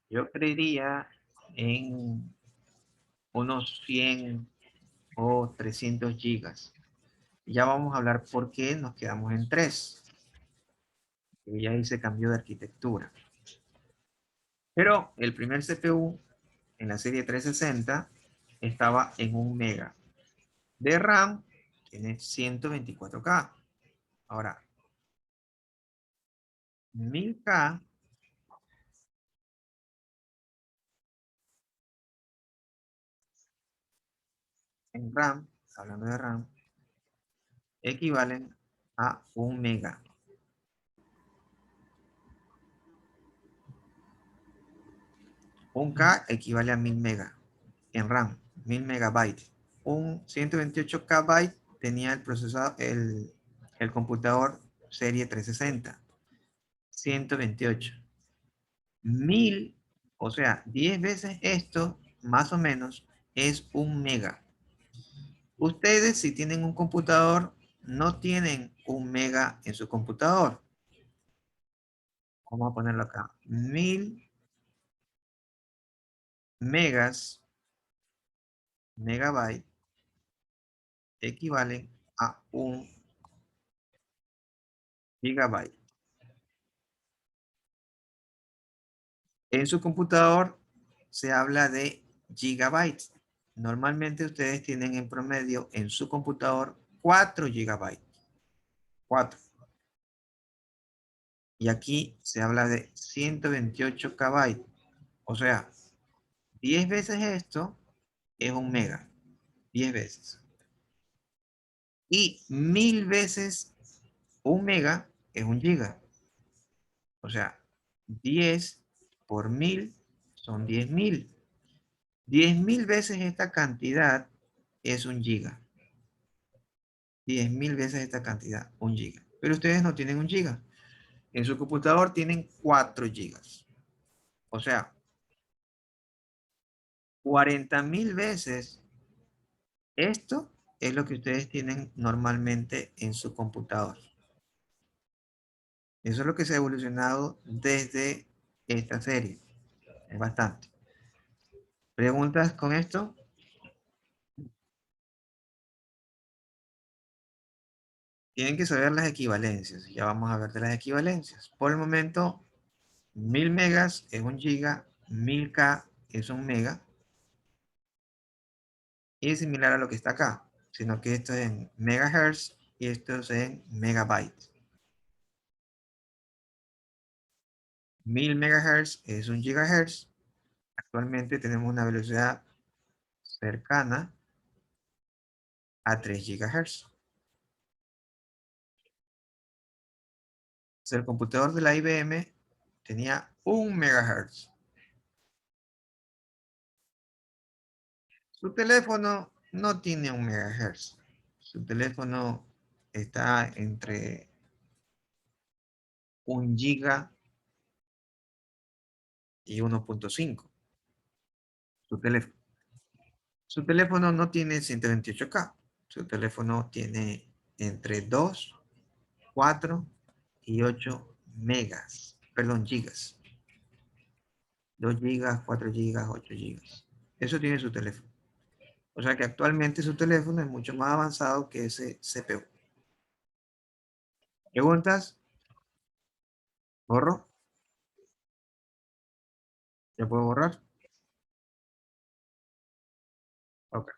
yo creería, en unos 100 o 300 gigas. Ya vamos a hablar por qué nos quedamos en 3. Y ya ahí se cambió de arquitectura. Pero el primer CPU en la serie 360 estaba en 1 mega. De RAM tiene 124K. Ahora, 1000K en RAM, hablando de RAM, equivalen a 1 mega. 1K equivale a 1000 mega en RAM, 1000 megabytes. Un 128 KB tenía el procesador, el computador serie 360. 128. 1000, o sea, 10 veces esto, más o menos, es 1 mega. Ustedes, si tienen un computador, no tienen 1 mega en su computador. Vamos a ponerlo acá. 1000 megas, megabyte, equivalen a 1 gigabyte. En su computador se habla de gigabytes. Normalmente ustedes tienen en promedio en su computador 4 gigabytes. 4. Y aquí se habla de 128 KB. O sea, 10 veces esto es 1 mega. 10 veces. Y 1000 veces 1 mega es 1 giga. O sea, 10 por 1000 son 10.000. 10.000 veces esta cantidad es 1 giga. 10.000 veces esta cantidad, 1 giga. Pero ustedes no tienen 1 giga. En su computador tienen 4 gigas. O sea, 40.000 veces Esto es lo que ustedes tienen normalmente en su computador. Eso es lo que se ha evolucionado desde esta serie. Es bastante. ¿Preguntas con esto? Tienen que saber las equivalencias. Ya vamos a ver de las equivalencias. Por el momento, 1000 megas es 1 giga, 1000K es 1 mega. Y es similar a lo que está acá, sino que esto es en megahertz y esto es en megabytes. 1000 megahertz es 1 gigahertz. Actualmente tenemos una velocidad cercana a 3 gigahertz. El computador de la IBM tenía 1 megahertz. Su teléfono no tiene 1 megahertz. Su teléfono está entre 1 giga y 1.5. Su teléfono. Su teléfono no tiene 128K. Su teléfono tiene entre 2, 4 y 8 megas. Perdón, gigas. 2 gigas, 4 gigas, 8 gigas. Eso tiene su teléfono. O sea que actualmente su teléfono es mucho más avanzado que ese CPU. ¿Preguntas? ¿Borro? ¿Ya puedo borrar? Ok.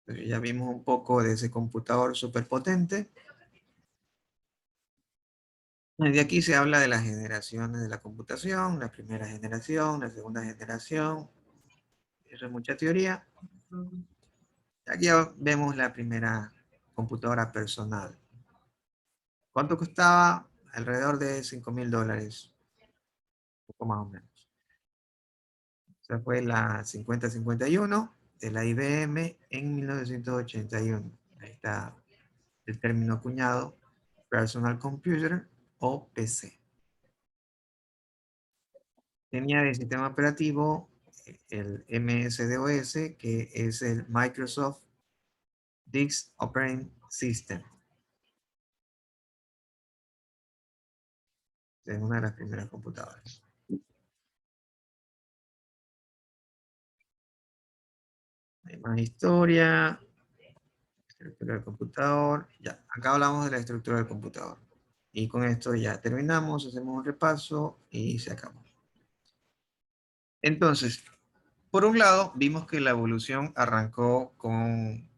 Entonces ya vimos un poco de ese computador súper potente. De aquí se habla de las generaciones de la computación, la primera generación, la segunda generación. Eso es mucha teoría. Aquí ya vemos la primera computadora personal. ¿Cuánto costaba? Alrededor de $5,000. Un poco más o menos. Esa fue la 5051 de la IBM en 1981. Ahí está el término acuñado, Personal Computer o PC. Tenía de sistema operativo el MS-DOS, que es el Microsoft Disk Operating System. Es una de las primeras computadoras. Hay más historia. Estructura del computador. Ya, acá hablamos de la estructura del computador. Y con esto ya terminamos, hacemos un repaso y se acabó. Entonces, por un lado, vimos que la evolución arrancó con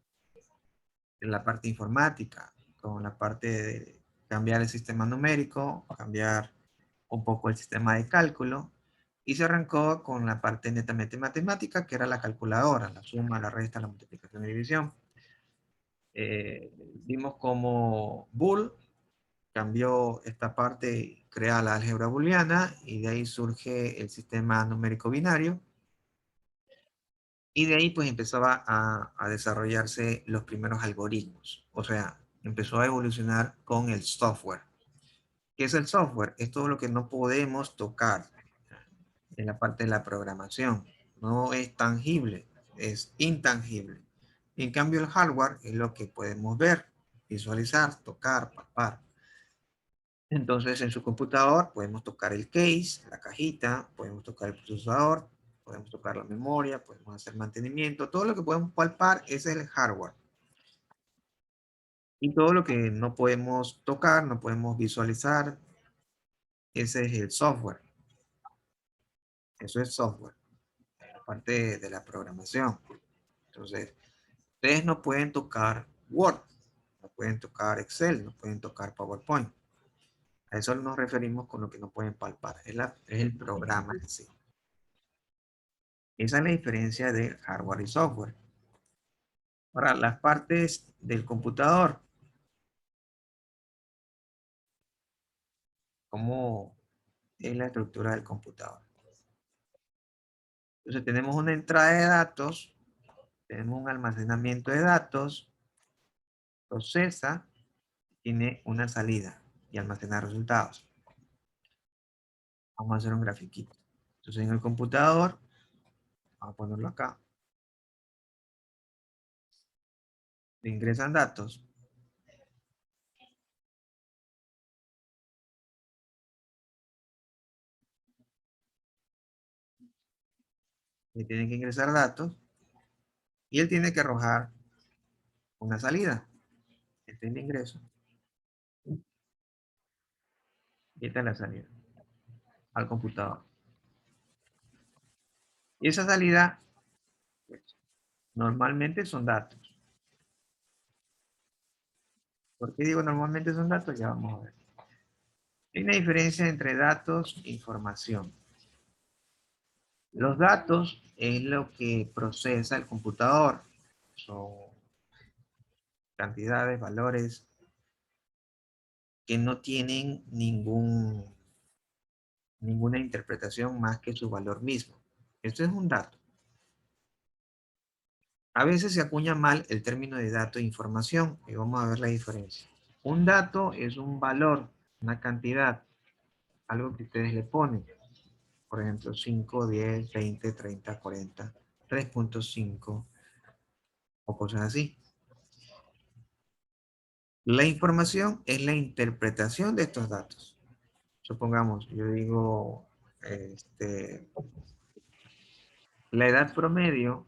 la parte informática, con la parte de cambiar el sistema numérico, cambiar un poco el sistema de cálculo, y se arrancó con la parte netamente matemática, que era la calculadora, la suma, la resta, la multiplicación y división. Vimos cómo Boole cambió esta parte, crea la álgebra booleana, y de ahí surge el sistema numérico binario, y de ahí pues empezaba a desarrollarse los primeros algoritmos, o sea, empezó a evolucionar con el software. ¿Qué es el software? Es todo lo que no podemos tocar en la parte de la programación. No es tangible, es intangible. En cambio, el hardware es lo que podemos ver, visualizar, tocar, palpar. Entonces, en su computador podemos tocar el case, la cajita, podemos tocar el procesador, podemos tocar la memoria, podemos hacer mantenimiento. Todo lo que podemos palpar es el hardware. Y todo lo que no podemos tocar, no podemos visualizar, ese es el software. Eso es software, parte de la programación. Entonces, ustedes no pueden tocar Word, no pueden tocar Excel, no pueden tocar PowerPoint. A eso nos referimos con lo que no pueden palpar. Es el programa en sí. Esa es la diferencia de hardware y software. Ahora, las partes del computador. ¿Cómo es la estructura del computador? Entonces, tenemos una entrada de datos, tenemos un almacenamiento de datos, procesa, tiene una salida y almacena resultados. Vamos a hacer un grafiquito. Entonces en el computador, vamos a ponerlo acá. Le ingresan datos. Le tienen que ingresar datos. Y él tiene que arrojar una salida. Este es el ingreso. Y esta es la salida al computador. Y esa salida, pues, normalmente son datos. ¿Por qué digo normalmente son datos? Ya vamos a ver. Hay una diferencia entre datos e información. Los datos es lo que procesa el computador. Son cantidades, valores que no tienen ninguna interpretación más que su valor mismo. Esto es un dato. A veces se acuña mal el término de dato e información y vamos a ver la diferencia. Un dato es un valor, una cantidad, algo que ustedes le ponen. Por ejemplo, 5, 10, 20, 30, 40, 3.5 o cosas así. La información es la interpretación de estos datos. Supongamos, yo digo, la edad promedio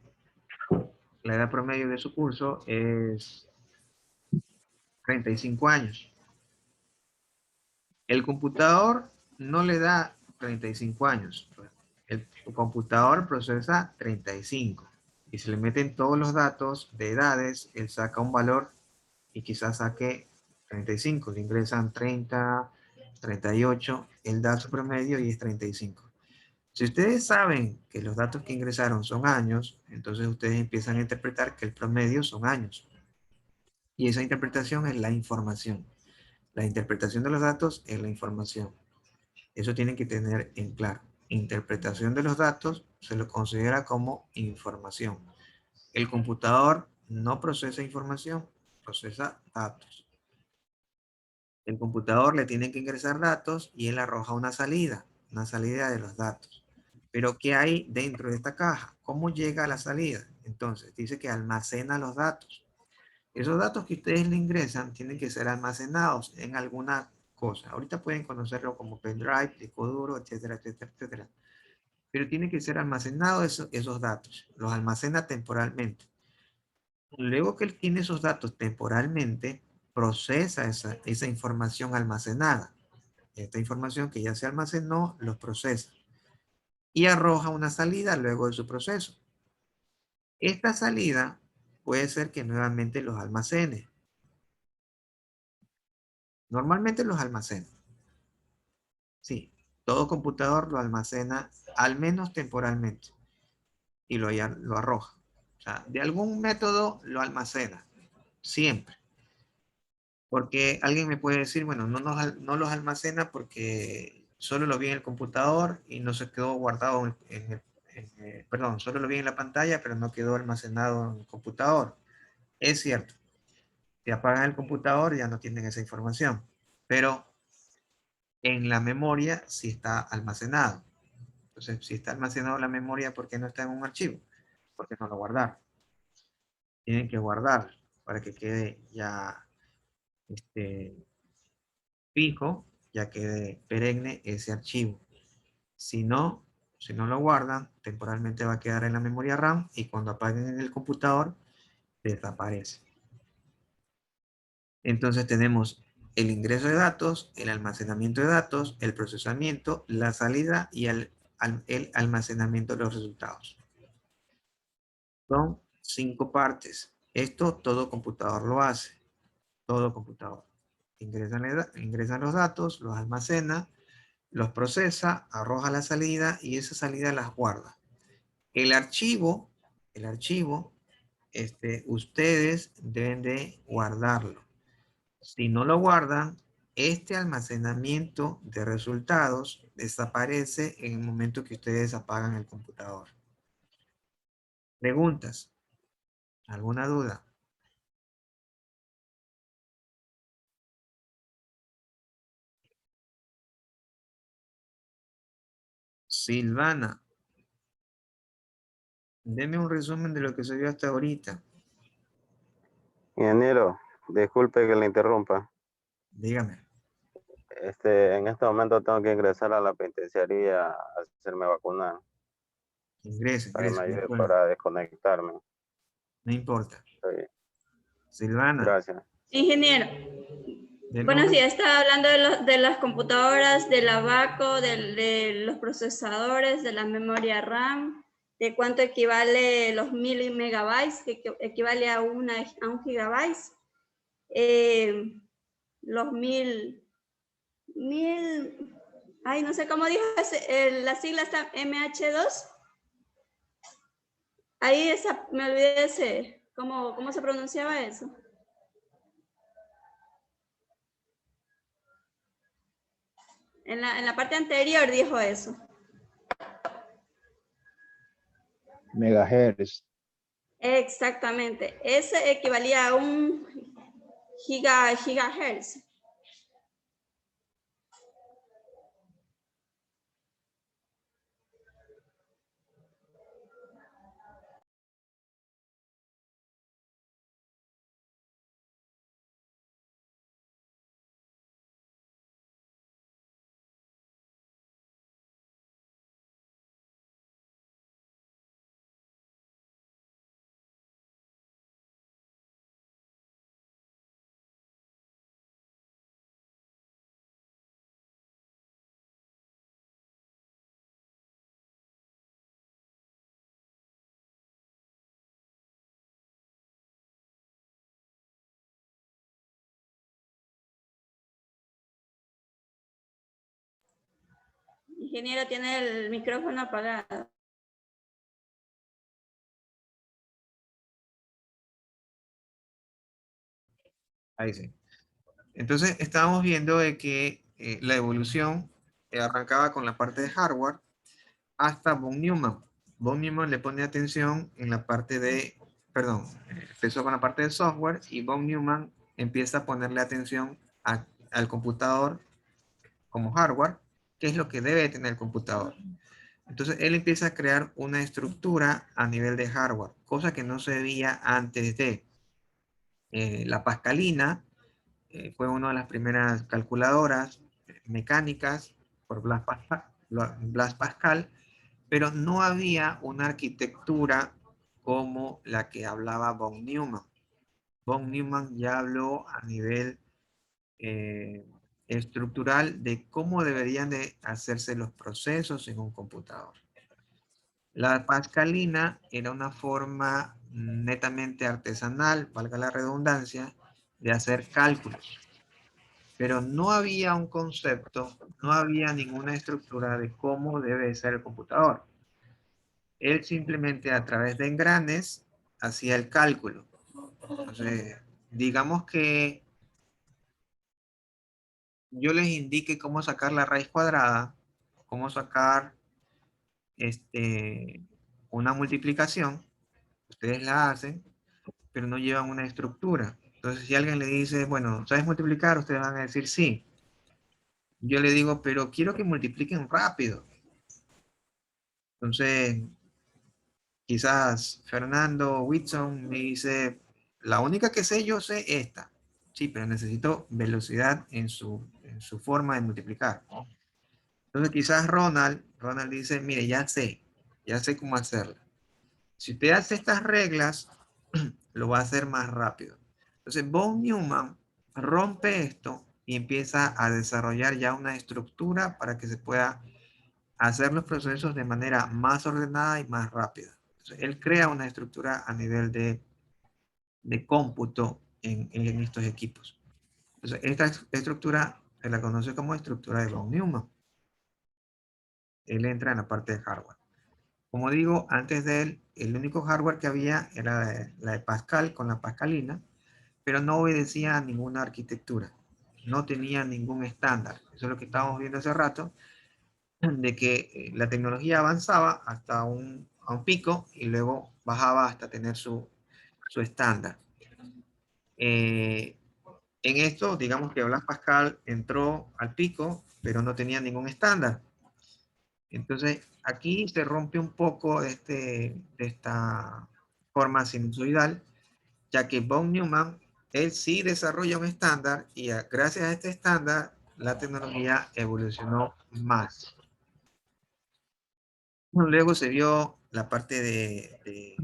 de su curso es 35 años. El computador no le da 35 años. El computador procesa 35. Y se le meten todos los datos de edades, él saca un valor y quizás saque 35. Le ingresan 30, 38, él da su promedio y es 35. Si ustedes saben que los datos que ingresaron son años, entonces ustedes empiezan a interpretar que el promedio son años. Y esa interpretación es la información. La interpretación de los datos es la información. Eso tienen que tener en claro. Interpretación de los datos se lo considera como información. El computador no procesa información, procesa datos. El computador le tiene que ingresar datos y él arroja una salida de los datos. Pero ¿qué hay dentro de esta caja? ¿Cómo llega a la salida? Entonces, dice que almacena los datos. Esos datos que ustedes le ingresan tienen que ser almacenados en alguna cosa. Ahorita pueden conocerlo como pendrive, disco duro, etcétera, etcétera, etcétera. Pero tiene que ser almacenado esos datos. Los almacena temporalmente. Luego que él tiene esos datos temporalmente, procesa esa información almacenada. Esta información que ya se almacenó, los procesa. Y arroja una salida luego de su proceso. Esta salida puede ser que nuevamente los almacene. Normalmente los almacena. Sí, todo computador lo almacena al menos temporalmente y lo arroja. O sea, de algún método lo almacena, siempre. Porque alguien me puede decir, bueno, no los almacena porque solo lo vi en el computador y no se quedó guardado perdón, solo lo vi en la pantalla, pero no quedó almacenado en el computador. Es cierto. Si apagan el computador ya no tienen esa información. Pero en la memoria sí está almacenado. Entonces, si está almacenado en la memoria, ¿por qué no está en un archivo? Porque no lo guardaron. Tienen que guardar para que quede ya fijo, ya quede perenne ese archivo. Si no lo guardan, temporalmente va a quedar en la memoria RAM y cuando apaguen en el computador, desaparece. Entonces tenemos el ingreso de datos, el almacenamiento de datos, el procesamiento, la salida y el almacenamiento de los resultados. Son 5 partes. Esto todo computador lo hace. Todo computador. Ingresan los datos, los almacena, los procesa, arroja la salida y esa salida las guarda. El archivo, ustedes deben de guardarlo. Si no lo guardan, este almacenamiento de resultados desaparece en el momento que ustedes apagan el computador. ¿Preguntas? ¿Alguna duda? Silvana. Deme un resumen de lo que se vio hasta ahorita. Ingeniero, disculpe que le interrumpa. Dígame. En este momento tengo que ingresar a la penitenciaría a hacerme vacunar. Ingrese, Para que me no ayude importa. para desconectarme. No importa. Sí. Silvana. Gracias. Ingeniero. Buenos días, estaba hablando de las computadoras, del abaco, de los procesadores, de la memoria RAM, de cuánto equivale los 1000 megabytes, que equivale a un gigabyte. Los 1000, ay, no sé cómo dijo, la sigla está MH2. Ahí me olvidé cómo se pronunciaba eso. En la parte anterior dijo eso. Megahertz. Exactamente. Ese equivalía a un gigahertz. Ingeniero, tiene el micrófono apagado. Ahí sí. Entonces, estábamos viendo de que la evolución arrancaba con la parte de hardware hasta von Neumann. Von Neumann le pone atención en la parte de, perdón, empezó con la parte de software y von Neumann empieza a ponerle atención al computador como hardware, que es lo que debe tener el computador. Entonces, él empieza a crear una estructura a nivel de hardware, cosa que no se veía antes de la Pascalina. Fue una de las primeras calculadoras mecánicas por Blas Pascal, pero no había una arquitectura como la que hablaba von Neumann. Von Neumann ya habló a nivel estructural de cómo deberían de hacerse los procesos en un computador. La Pascalina era una forma netamente artesanal, valga la redundancia, de hacer cálculos. Pero no había un concepto, no había ninguna estructura de cómo debe ser el computador. Él simplemente a través de engranes hacía el cálculo. Entonces, digamos que yo les indique cómo sacar la raíz cuadrada, cómo sacar una multiplicación, ustedes la hacen, pero no llevan una estructura. Entonces, si alguien le dice, bueno, ¿sabes multiplicar? Ustedes van a decir sí. Yo le digo, pero quiero que multipliquen rápido. Entonces, quizás Fernando Whitson me dice, la única que sé yo sé esta. Sí, pero necesito velocidad en su forma de multiplicar. Entonces quizás Ronald dice, mire, ya sé cómo hacerla. Si usted hace estas reglas, lo va a hacer más rápido. Entonces von Neumann rompe esto y empieza a desarrollar ya una estructura para que se pueda hacer los procesos de manera más ordenada y más rápida. Entonces, él crea una estructura a nivel de cómputo en estos equipos. Entonces, esta estructura se la conoce como estructura de von Neumann. Él entra en la parte de hardware. Como digo, antes de él, el único hardware que había era la de Pascal con la Pascalina, pero no obedecía a ninguna arquitectura. No tenía ningún estándar. Eso es lo que estábamos viendo hace rato, de que la tecnología avanzaba hasta a un pico y luego bajaba hasta tener su estándar. En esto, digamos que Blas Pascal entró al pico, pero no tenía ningún estándar. Entonces, aquí se rompe un poco de esta forma sinusoidal, ya que von Neumann, él sí desarrolla un estándar y gracias a este estándar, la tecnología evolucionó más. Luego se vio la parte del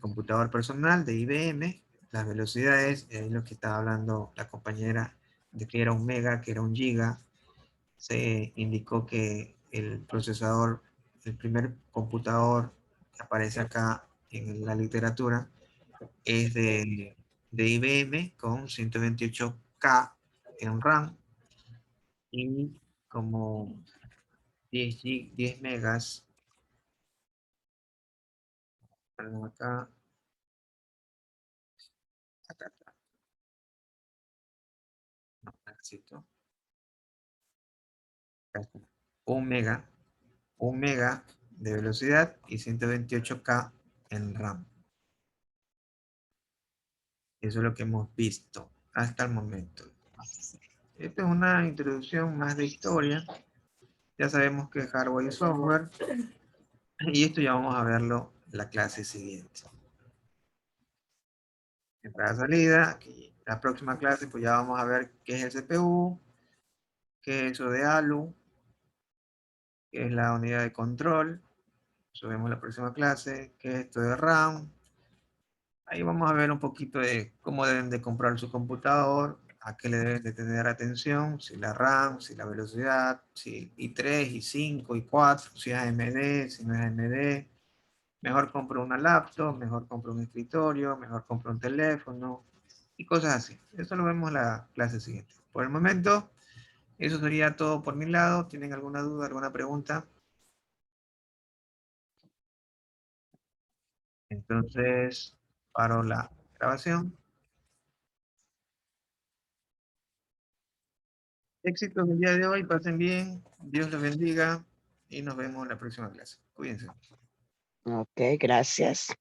computador personal de IBM, las velocidades, lo que estaba hablando la compañera, de que era un mega, que era un giga. Se indicó que el procesador, el primer computador que aparece acá en la literatura, es de IBM con 128K en RAM y como 10 megas. Perdón, acá está. No, necesito. Acá está. 1 mega de velocidad y 128K en RAM. Eso es lo que hemos visto hasta el momento. Esta es una introducción más de historia. Ya sabemos que es hardware y software. Y esto ya vamos a verlo en la clase siguiente. Entrada, salida. Aquí, la próxima clase pues ya vamos a ver qué es el CPU, qué es eso de ALU, qué es la unidad de control. Eso vemos en la próxima clase, qué es esto de RAM. Ahí vamos a ver un poquito de cómo deben de comprar su computador, a qué le deben de tener atención, si la RAM, si la velocidad, si i3, i5, i4, si es AMD, si no es AMD. Mejor compro una laptop, mejor compro un escritorio, mejor compro un teléfono y cosas así. Eso lo vemos en la clase siguiente. Por el momento, eso sería todo por mi lado. ¿Tienen alguna duda, alguna pregunta? Entonces, paro la grabación. Éxitos el día de hoy, pasen bien, Dios los bendiga y nos vemos en la próxima clase. Cuídense. Ok, gracias.